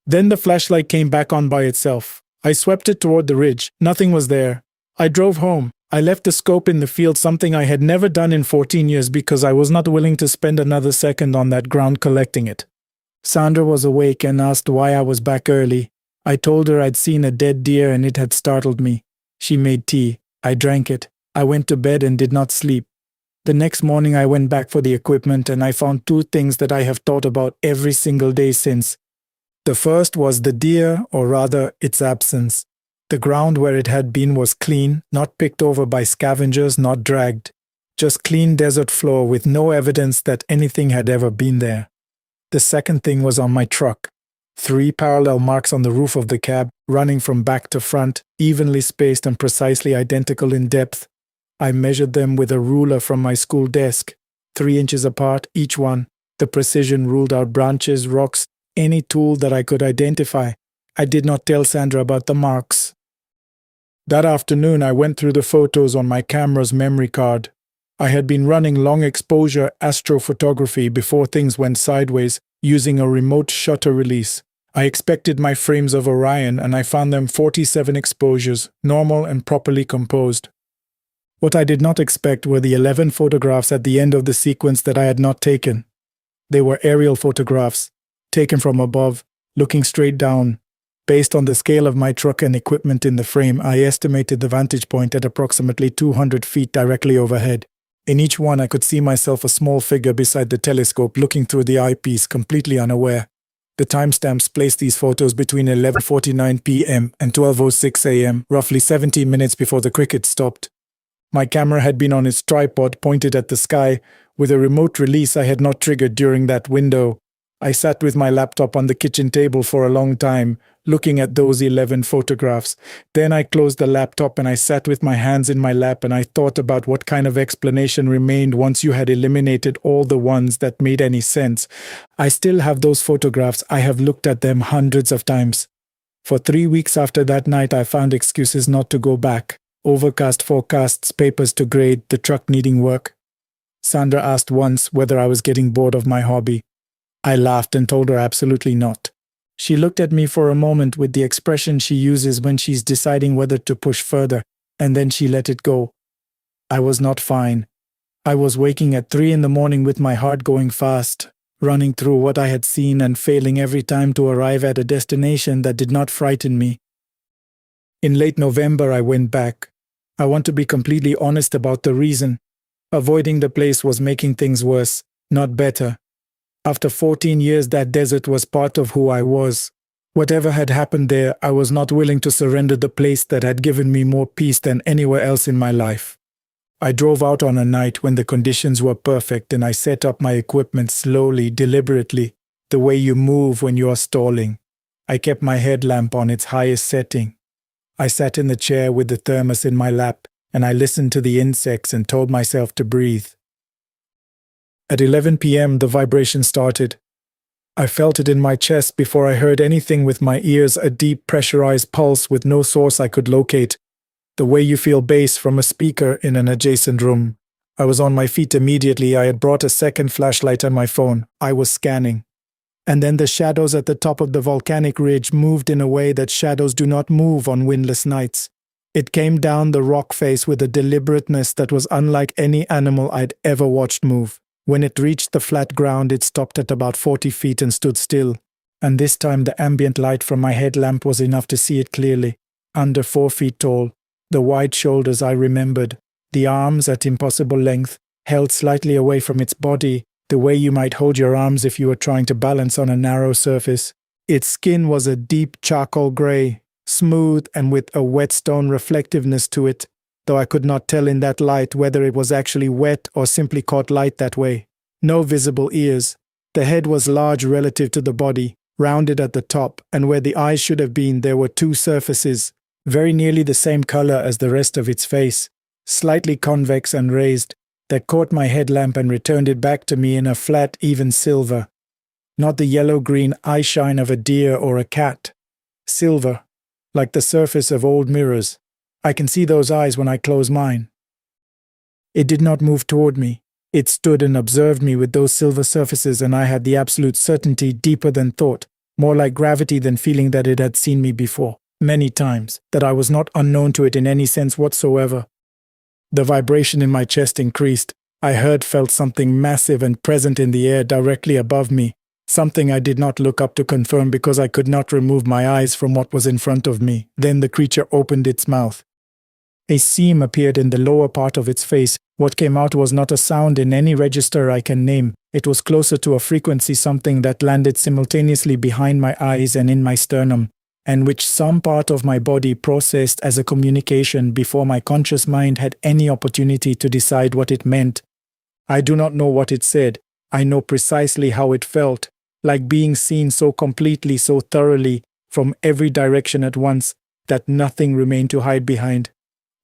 Speaker 1: Then the flashlight came back on by itself. I swept it toward the ridge. Nothing was there. I drove home. I left the scope in the field, something I had never done in 14 years because I was not willing to spend another second on that ground collecting it. Sandra was awake and asked why I was back early. I told her I'd seen a dead deer and it had startled me. She made tea. I drank it. I went to bed and did not sleep. The next morning I went back for the equipment and I found 2 things that I have thought about every single day since. The first was the deer, or rather, its absence. The ground where it had been was clean, not picked over by scavengers, not dragged. Just clean desert floor with no evidence that anything had ever been there. The second thing was on my truck. 3 parallel marks on the roof of the cab, running from back to front, evenly spaced and precisely identical in depth. I measured them with a ruler from my school desk, 3 inches apart, each one. The precision ruled out branches, rocks, any tool that I could identify. I did not tell Sandra about the marks. That afternoon, I went through the photos on my camera's memory card. I had been running long exposure astrophotography before things went sideways, using a remote shutter release. I expected my frames of Orion, and I found them 47 exposures, normal and properly composed. What I did not expect were the 11 photographs at the end of the sequence that I had not taken. They were aerial photographs, taken from above, looking straight down. Based on the scale of my truck and equipment in the frame, I estimated the vantage point at approximately 200 feet directly overhead. In each one, I could see myself a small figure beside the telescope looking through the eyepiece, completely unaware. The timestamps place these photos between 11:49 p.m. and 12:06 a.m., roughly 17 minutes before the cricket stopped. My camera had been on its tripod pointed at the sky, with a remote release I had not triggered during that window. I sat with my laptop on the kitchen table for a long time, looking at those 11 photographs. Then I closed the laptop and I sat with my hands in my lap and I thought about what kind of explanation remained once you had eliminated all the ones that made any sense. I still have those photographs. I have looked at them hundreds of times. For 3 weeks after that night, I found excuses not to go back. Overcast forecasts, papers to grade, the truck needing work. Sandra asked once whether I was getting bored of my hobby. I laughed and told her absolutely not. She looked at me for a moment with the expression she uses when she's deciding whether to push further, and then she let it go. I was not fine. I was waking at 3 in the morning with my heart going fast, running through what I had seen and failing every time to arrive at a destination that did not frighten me. In late November, I went back. I want to be completely honest about the reason. Avoiding the place was making things worse, not better. After 14 years, that desert was part of who I was. Whatever had happened there, I was not willing to surrender the place that had given me more peace than anywhere else in my life. I drove out on a night when the conditions were perfect and I set up my equipment slowly, deliberately, the way you move when you are stalling. I kept my headlamp on its highest setting. I sat in the chair with the thermos in my lap and I listened to the insects and told myself to breathe. At 11 p.m., the vibration started. I felt it in my chest before I heard anything with my ears, a deep pressurized pulse with no source I could locate, the way you feel bass from a speaker in an adjacent room. I was on my feet immediately. I had brought a second flashlight on my phone. I was scanning. And then the shadows at the top of the volcanic ridge moved in a way that shadows do not move on windless nights. It came down the rock face with a deliberateness that was unlike any animal I'd ever watched move. When it reached the flat ground, it stopped at about 40 feet and stood still. And this time the ambient light from my headlamp was enough to see it clearly. Under 4 feet tall, the wide shoulders I remembered, the arms at impossible length, held slightly away from its body, the way you might hold your arms if you were trying to balance on a narrow surface. Its skin was a deep charcoal gray, smooth and with a whetstone reflectiveness to it, though I could not tell in that light whether it was actually wet or simply caught light that way. No visible ears. The head was large relative to the body, rounded at the top, and where the eyes should have been there were 2 surfaces, very nearly the same color as the rest of its face, slightly convex and raised, that caught my headlamp and returned it back to me in a flat, even silver. Not the yellow-green eye shine of a deer or a cat. Silver, like the surface of old mirrors. I can see those eyes when I close mine. It did not move toward me. It stood and observed me with those silver surfaces, and I had the absolute certainty, deeper than thought, more like gravity than feeling, that it had seen me before, many times, that I was not unknown to it in any sense whatsoever. The vibration in my chest increased. I felt something massive and present in the air directly above me, something I did not look up to confirm because I could not remove my eyes from what was in front of me. Then the creature opened its mouth. A seam appeared in the lower part of its face. What came out was not a sound in any register I can name. It was closer to a frequency, something that landed simultaneously behind my eyes and in my sternum, and which some part of my body processed as a communication before my conscious mind had any opportunity to decide what it meant. I do not know what it said. I know precisely how it felt, like being seen so completely, so thoroughly, from every direction at once, that nothing remained to hide behind.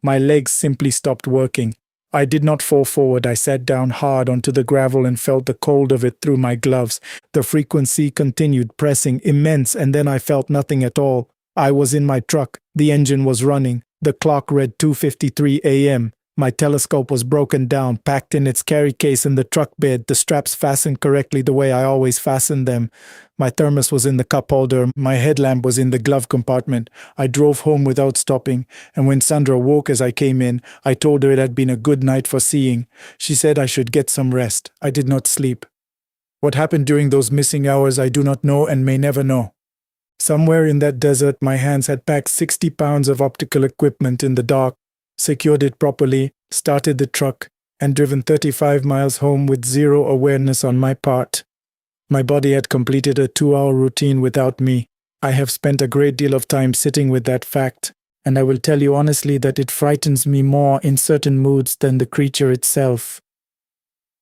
Speaker 1: My legs simply stopped working. I did not fall forward. I sat down hard onto the gravel and felt the cold of it through my gloves. The frequency continued pressing, immense, and then I felt nothing at all. I was in my truck. The engine was running. The clock read 2:53 a.m. My telescope was broken down, packed in its carry case in the truck bed, the straps fastened correctly the way I always fastened them. My thermos was in the cup holder, my headlamp was in the glove compartment. I drove home without stopping, and when Sandra woke as I came in, I told her it had been a good night for seeing. She said I should get some rest. I did not sleep. What happened during those missing hours I do not know and may never know. Somewhere in that desert, my hands had packed 60 pounds of optical equipment in the dark, secured it properly, started the truck, and driven 35 miles home with zero awareness on my part. My body had completed a 2-hour routine without me. I have spent a great deal of time sitting with that fact, and I will tell you honestly that it frightens me more in certain moods than the creature itself.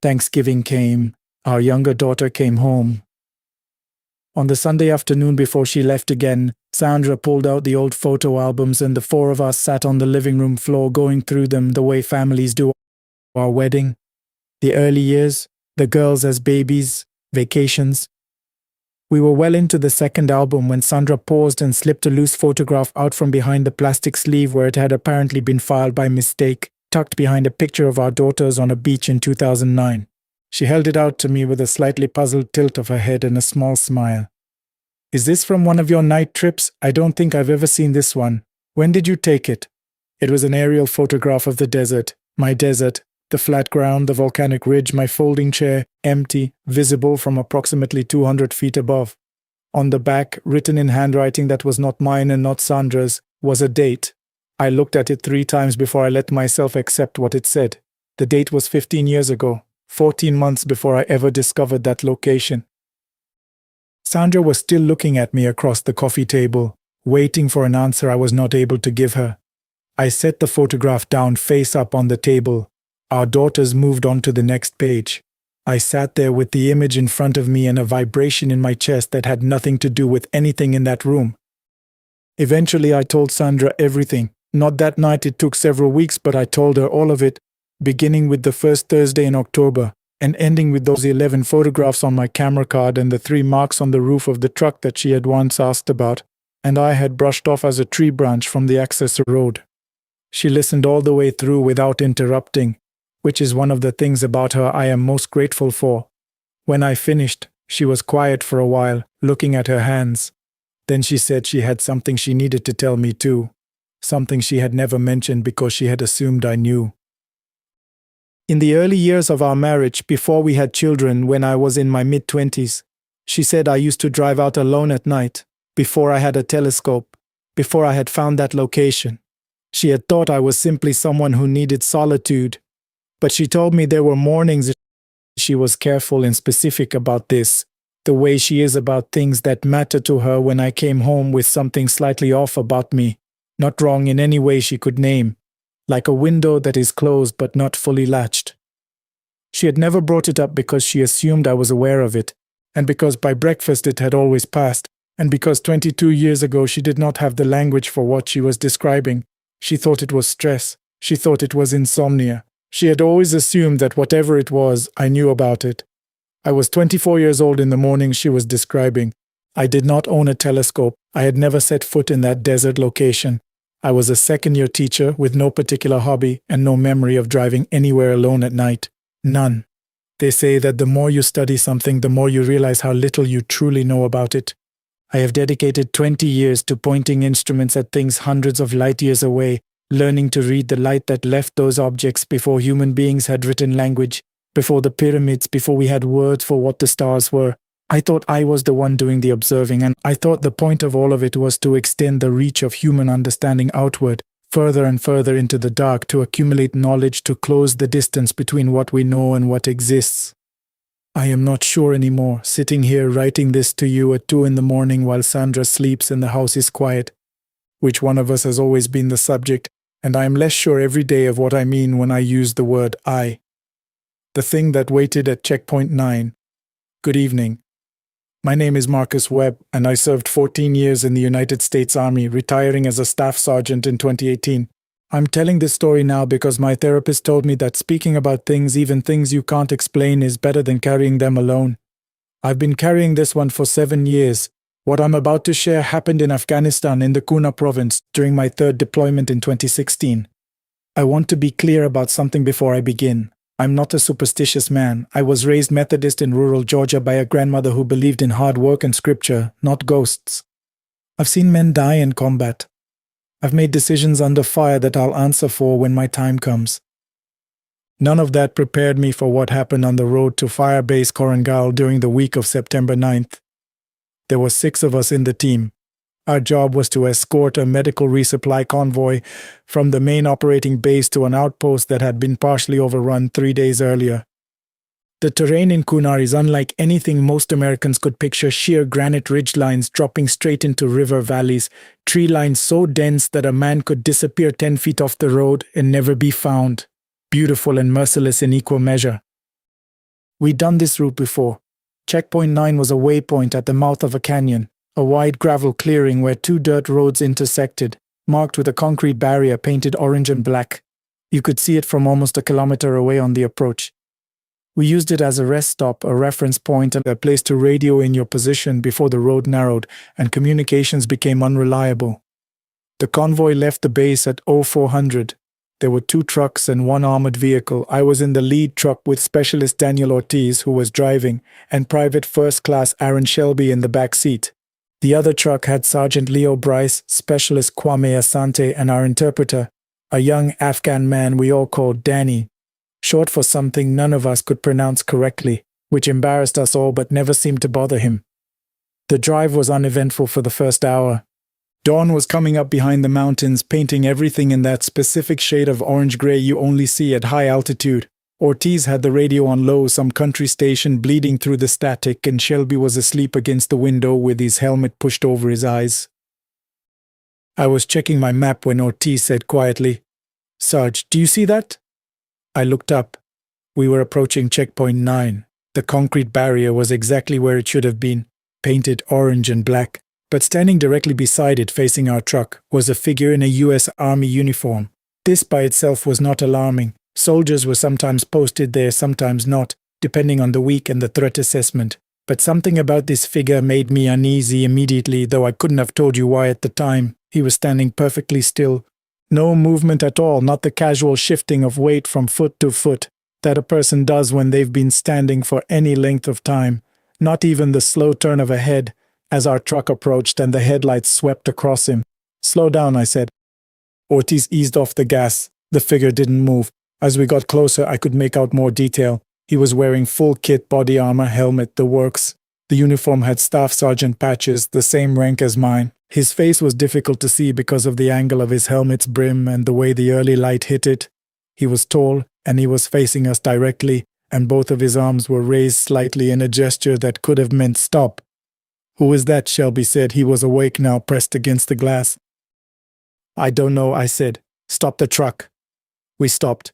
Speaker 1: Thanksgiving came. Our younger daughter came home. On the Sunday afternoon before she left again, Sandra pulled out the old photo albums and the four of us sat on the living room floor going through them the way families do. Our wedding, the early years, the girls as babies, vacations. We were well into the second album when Sandra paused and slipped a loose photograph out from behind the plastic sleeve where it had apparently been filed by mistake, tucked behind a picture of our daughters on a beach in 2009. She held it out to me with a slightly puzzled tilt of her head and a small smile. Is this from one of your night trips? I don't think I've ever seen this one. When did you take it? It was an aerial photograph of the desert, my desert, the flat ground, the volcanic ridge, my folding chair, empty, visible from approximately 200 feet above. On the back, written in handwriting that was not mine and not Sandra's, was a date. I looked at it 3 times before I let myself accept what it said. The date was 15 years ago, 14 months before I ever discovered that location. Sandra was still looking at me across the coffee table, waiting for an answer I was not able to give her. I set the photograph down face up on the table. Our daughters moved on to the next page. I sat there with the image in front of me and a vibration in my chest that had nothing to do with anything in that room. Eventually I told Sandra everything. Not that night, it took several weeks, but I told her all of it, beginning with the first Thursday in October, and ending with those 11 photographs on my camera card and the 3 marks on the roof of the truck that she had once asked about, and I had brushed off as a tree branch from the access road. She listened all the way through without interrupting, which is one of the things about her I am most grateful for. When I finished, she was quiet for a while, looking at her hands. Then she said she had something she needed to tell me too, something she had never mentioned because she had assumed I knew. In the early years of our marriage, before we had children, when I was in my mid-20s, she said I used to drive out alone at night, before I had a telescope, before I had found that location. She had thought I was simply someone who needed solitude, but she told me there were mornings. She was careful and specific about this, the way she is about things that matter to her when I came home with something slightly off about me, not wrong in any way she could name, like a window that is closed but not fully latched. She had never brought it up because she assumed I was aware of it, and because by breakfast it had always passed, and because 22 years ago she did not have the language for what she was describing. She thought it was stress. She thought it was insomnia. She had always assumed that whatever it was, I knew about it. I was 24 years old in the morning she was describing. I did not own a telescope. I had never set foot in that desert location. I was a second-year teacher with no particular hobby and no memory of driving anywhere alone at night. None. They say that the more you study something, the more you realize how little you truly know about it. I have dedicated 20 years to pointing instruments at things hundreds of light years away, learning to read the light that left those objects before human beings had written language, before the pyramids, before we had words for what the stars were. I thought I was the one doing the observing, and I thought the point of all of it was to extend the reach of human understanding outward, further and further into the dark, to accumulate knowledge, to close the distance between what we know and what exists. I am not sure anymore, sitting here writing this to you at 2 a.m. while Sandra sleeps and the house is quiet. Which one of us has always been the subject, and I am less sure every day of what I mean when I use the word I. The thing that waited at checkpoint 9. Good evening. My name is Marcus Webb, and I served 14 years in the United States Army, retiring as a staff sergeant in 2018. I'm telling this story now because my therapist told me that speaking about things, even things you can't explain, is better than carrying them alone. I've been carrying this one for 7 years. What I'm about to share happened in Afghanistan in the Kuna province during my 3rd deployment in 2016. I want to be clear about something before I begin. I'm not a superstitious man. I was raised Methodist in rural Georgia by a grandmother who believed in hard work and scripture, not ghosts. I've seen men die in combat. I've made decisions under fire that I'll answer for when my time comes. None of that prepared me for what happened on the road to Firebase Korangal during the week of September 9th. There were 6 of us in the team. Our job was to escort a medical resupply convoy from the main operating base to an outpost that had been partially overrun 3 days earlier. The terrain in Kunar is unlike anything most Americans could picture: sheer granite ridgelines dropping straight into river valleys, tree lines so dense that a man could disappear 10 feet off the road and never be found. Beautiful and merciless in equal measure. We'd done this route before. Checkpoint 9 was a waypoint at the mouth of a canyon, a wide gravel clearing where two dirt roads intersected, marked with a concrete barrier painted orange and black. You could see it from almost a kilometer away on the approach. We used it as a rest stop, a reference point, and a place to radio in your position before the road narrowed and communications became unreliable. The convoy left the base at 0400. There were 2 trucks and 1 armored vehicle. I was in the lead truck with Specialist Daniel Ortiz, who was driving, and Private First Class Aaron Shelby in the back seat. The other truck had Sergeant Leo Bryce, Specialist Kwame Asante, and our interpreter, a young Afghan man we all called Danny, short for something none of us could pronounce correctly, which embarrassed us all but never seemed to bother him. The drive was uneventful for the first hour. Dawn was coming up behind the mountains, painting everything in that specific shade of orange-gray you only see at high altitude. Ortiz had the radio on low, some country station bleeding through the static, and Shelby was asleep against the window with his helmet pushed over his eyes. I was checking my map when Ortiz said quietly, "Sarge, do you see that?" I looked up. We were approaching checkpoint 9. The concrete barrier was exactly where it should have been, painted orange and black. But standing directly beside it, facing our truck, was a figure in a U.S. Army uniform. This by itself was not alarming. Soldiers were sometimes posted there, sometimes not, depending on the week and the threat assessment. But something about this figure made me uneasy immediately, though I couldn't have told you why at the time. He was standing perfectly still. No movement at all, not the casual shifting of weight from foot to foot that a person does when they've been standing for any length of time. Not even the slow turn of a head as our truck approached and the headlights swept across him. "Slow down," I said. Ortiz eased off the gas. The figure didn't move. As we got closer, I could make out more detail. He was wearing full kit, body armor, helmet, the works. The uniform had staff sergeant patches, the same rank as mine. His face was difficult to see because of the angle of his helmet's brim and the way the early light hit it. He was tall, and he was facing us directly, and both of his arms were raised slightly in a gesture that could have meant stop. "Who is that?" Shelby said. He was awake now, pressed against the glass. "I don't know," I said. "Stop the truck." We stopped.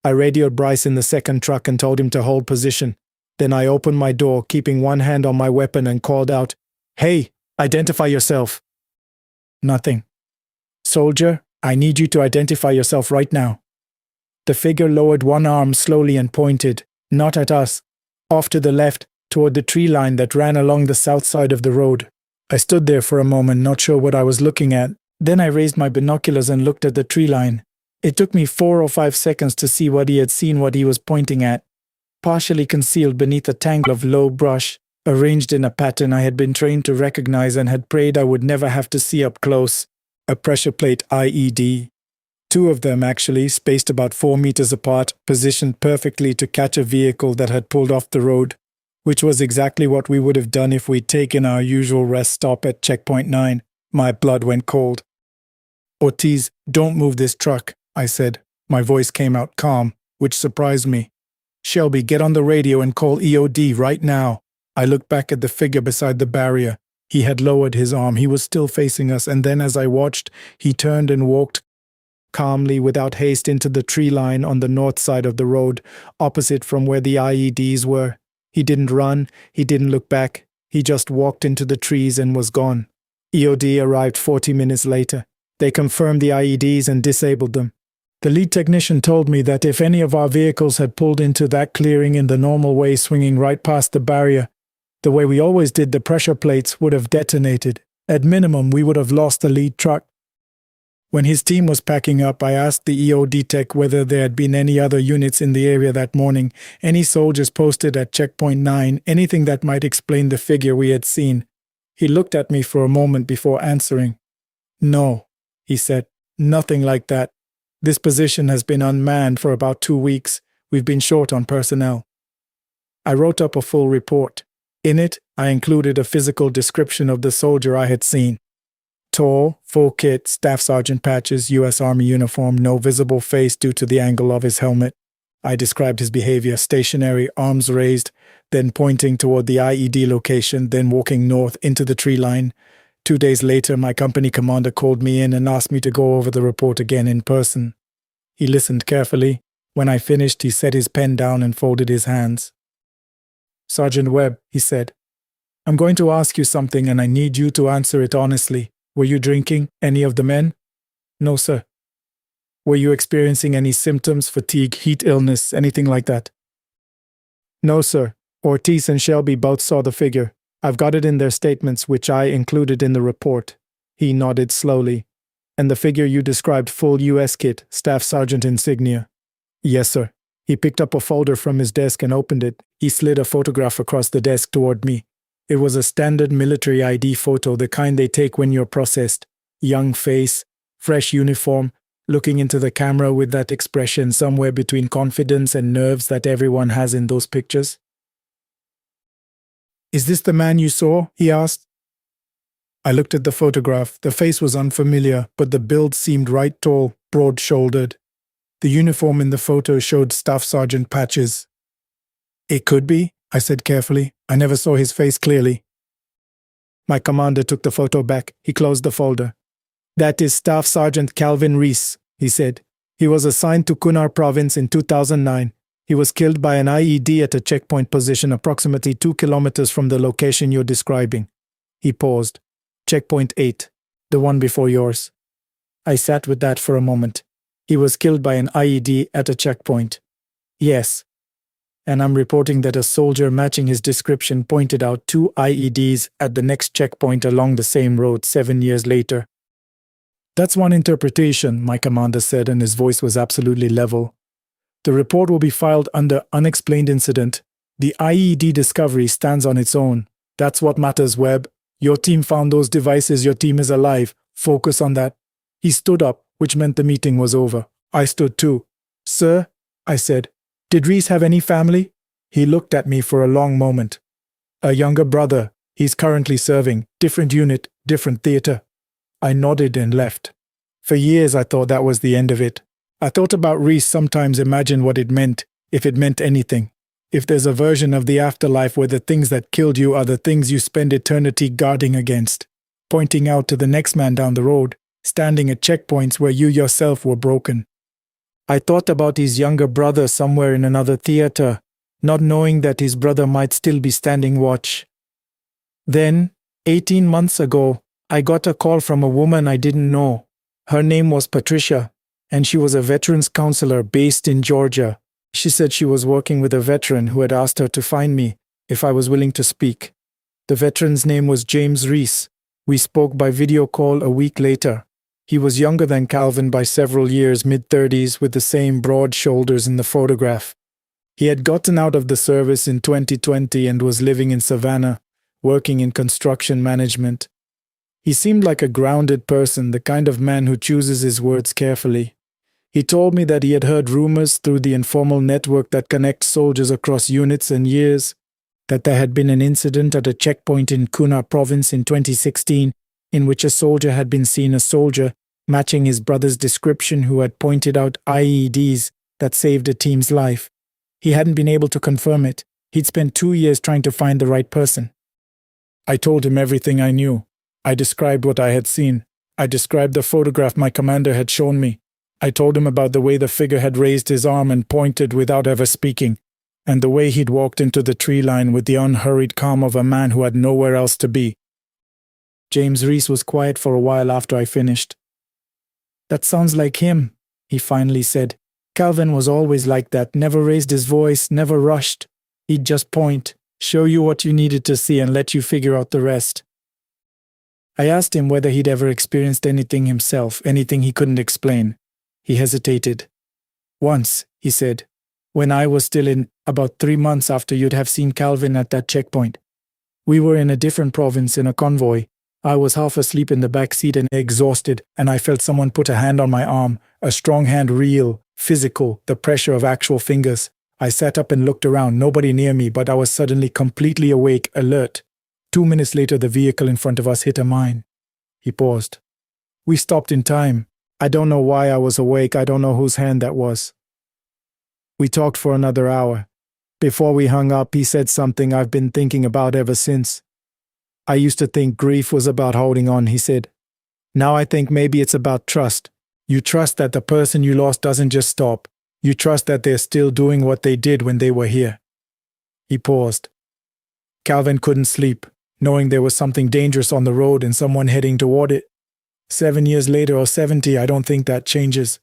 Speaker 1: I radioed Bryce in the second truck and told him to hold position. Then I opened my door, keeping one hand on my weapon, and called out, "Hey, identify yourself." Nothing. "Soldier, I need you to identify yourself right now." The figure lowered one arm slowly and pointed, not at us, off to the left, toward the tree line that ran along the south side of the road. I stood there for a moment, not sure what I was looking at. Then I raised my binoculars and looked at the tree line. It took me 4 or 5 seconds to see what he had seen, what he was pointing at. Partially concealed beneath a tangle of low brush, arranged in a pattern I had been trained to recognize and had prayed I would never have to see up close, a pressure plate IED. 2 of them, actually, spaced about 4 meters apart, positioned perfectly to catch a vehicle that had pulled off the road, which was exactly what we would have done if we'd taken our usual rest stop at checkpoint 9. My blood went cold. "Ortiz, don't move this truck," I said. My voice came out calm, which surprised me. "Shelby, get on the radio and call EOD right now." I looked back at the figure beside the barrier. He had lowered his arm. He was still facing us, and then as I watched, he turned and walked calmly, without haste, into the tree line on the north side of the road, opposite from where the IEDs were. He didn't run, he didn't look back. He just walked into the trees and was gone. EOD arrived 40 minutes later. They confirmed the IEDs and disabled them. The lead technician told me that if any of our vehicles had pulled into that clearing in the normal way, swinging right past the barrier, the way we always did, the pressure plates would have detonated. At minimum, we would have lost the lead truck. When his team was packing up, I asked the EOD tech whether there had been any other units in the area that morning, any soldiers posted at checkpoint 9, anything that might explain the figure we had seen. He looked at me for a moment before answering. "No," he said, "nothing like that. This position has been unmanned for about 2 weeks. We've been short on personnel." I wrote up a full report. In it, I included a physical description of the soldier I had seen. Tall, full kit, staff sergeant patches, U.S. Army uniform, no visible face due to the angle of his helmet. I described his behavior: stationary, arms raised, then pointing toward the IED location, then walking north into the tree line. 2 days later, my company commander called me in and asked me to go over the report again in person. He listened carefully. When I finished, he set his pen down and folded his hands. "Sergeant Webb," he said, "I'm going to ask you something and I need you to answer it honestly. Were you drinking, any of the men?" "No, sir." "Were you experiencing any symptoms, fatigue, heat illness, anything like that?" "No, sir. Ortiz and Shelby both saw the figure. I've got it in their statements, which I included in the report." He nodded slowly. "And the figure you described, full U.S. kit, Staff Sergeant insignia?" "Yes, sir." He picked up a folder from his desk and opened it. He slid a photograph across the desk toward me. It was a standard military ID photo, the kind they take when you're processed. Young face, fresh uniform, looking into the camera with that expression somewhere between confidence and nerves that everyone has in those pictures. "Is this the man you saw?" he asked. I looked at the photograph. The face was unfamiliar, but the build seemed right tall, broad-shouldered. The uniform in the photo showed Staff Sergeant patches. "It could be," I said carefully. "I never saw his face clearly." My commander took the photo back. He closed the folder. "That is Staff Sergeant Calvin Reese," he said. "He was assigned to Kunar Province in 2009. He was killed by an IED at a checkpoint position approximately 2 kilometers from the location you're describing." He paused. "Checkpoint 8, the one before yours." I sat with that for a moment. He was killed by an IED at a checkpoint. Yes. And I'm reporting that a soldier matching his description pointed out 2 IEDs at the next checkpoint along the same road 7 years later. "That's one interpretation," my commander said, and his voice was absolutely level. "The report will be filed under unexplained incident. The IED discovery stands on its own. That's what matters, Webb. Your team found those devices. Your team is alive. Focus on that." He stood up, which meant the meeting was over. I stood too. "Sir," I said, "did Reese have any family?" He looked at me for a long moment. "A younger brother. He's currently serving. Different unit, different theater." I nodded and left. For years I thought that was the end of it. I thought about Reese, sometimes imagined what it meant, if it meant anything. If there's a version of the afterlife where the things that killed you are the things you spend eternity guarding against, pointing out to the next man down the road, standing at checkpoints where you yourself were broken. I thought about his younger brother somewhere in another theater, not knowing that his brother might still be standing watch. Then, 18 months ago, I got a call from a woman I didn't know. Her name was Patricia, and she was a veterans counselor based in Georgia. She said she was working with a veteran who had asked her to find me if I was willing to speak. The veteran's name was James Reese. We spoke by video call a week later. He was younger than Calvin by several years, mid-30s, with the same broad shoulders in the photograph. He had gotten out of the service in 2020 and was living in Savannah, working in construction management. He seemed like a grounded person, the kind of man who chooses his words carefully. He told me that he had heard rumors through the informal network that connects soldiers across units and years, that there had been an incident at a checkpoint in Kunar Province in 2016 in which a soldier had been seen, a soldier matching his brother's description, who had pointed out IEDs that saved a team's life. He hadn't been able to confirm it. He'd spent 2 years trying to find the right person. I told him everything I knew. I described what I had seen. I described the photograph my commander had shown me. I told him about the way the figure had raised his arm and pointed without ever speaking, and the way he'd walked into the tree line with the unhurried calm of a man who had nowhere else to be. James Reese was quiet for a while after I finished. "That sounds like him," he finally said. "Calvin was always like that, never raised his voice, never rushed. He'd just point, show you what you needed to see, and let you figure out the rest." I asked him whether he'd ever experienced anything himself, anything he couldn't explain. He hesitated. "Once," he said, "when I was still in, about 3 months after you'd have seen Calvin at that checkpoint. We were in a different province in a convoy. I was half asleep in the back seat and exhausted, and I felt someone put a hand on my arm, a strong hand, real, physical, the pressure of actual fingers. I sat up and looked around, nobody near me, but I was suddenly completely awake, alert. 2 minutes later, the vehicle in front of us hit a mine." He paused. "We stopped in time. I don't know why I was awake. I don't know whose hand that was." We talked for another hour. Before we hung up, he said something I've been thinking about ever since. I used to think grief was about holding on, he said. Now I think maybe it's about trust. You trust that the person you lost doesn't just stop. You trust that they're still doing what they did when they were here. He paused. Calvin couldn't sleep, knowing there was something dangerous on the road and someone heading toward it. 7 years later or 70, I don't think that changes.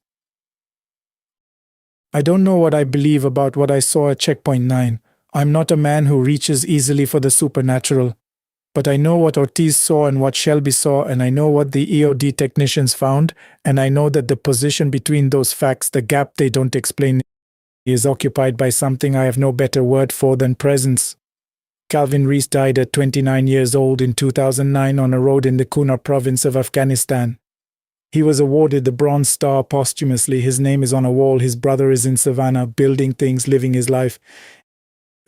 Speaker 1: I don't know what I believe about what I saw at Checkpoint 9. I'm not a man who reaches easily for the supernatural. But I know what Ortiz saw and what Shelby saw, and I know what the EOD technicians found, and I know that the position between those facts, the gap they don't explain, is occupied by something I have no better word for than presence. Calvin Reese died at 29 years old in 2009 on a road in the Kunar province of Afghanistan. He was awarded the Bronze Star posthumously. His name is on a wall. His brother is in Savannah, building things, living his life.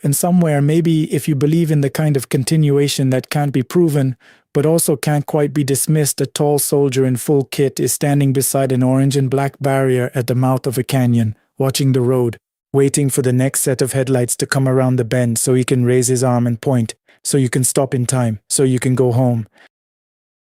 Speaker 1: And somewhere, maybe if you believe in the kind of continuation that can't be proven, but also can't quite be dismissed, a tall soldier in full kit is standing beside an orange and black barrier at the mouth of a canyon, watching the road, waiting for the next set of headlights to come around the bend so he can raise his arm and point, so you can stop in time, so you can go home.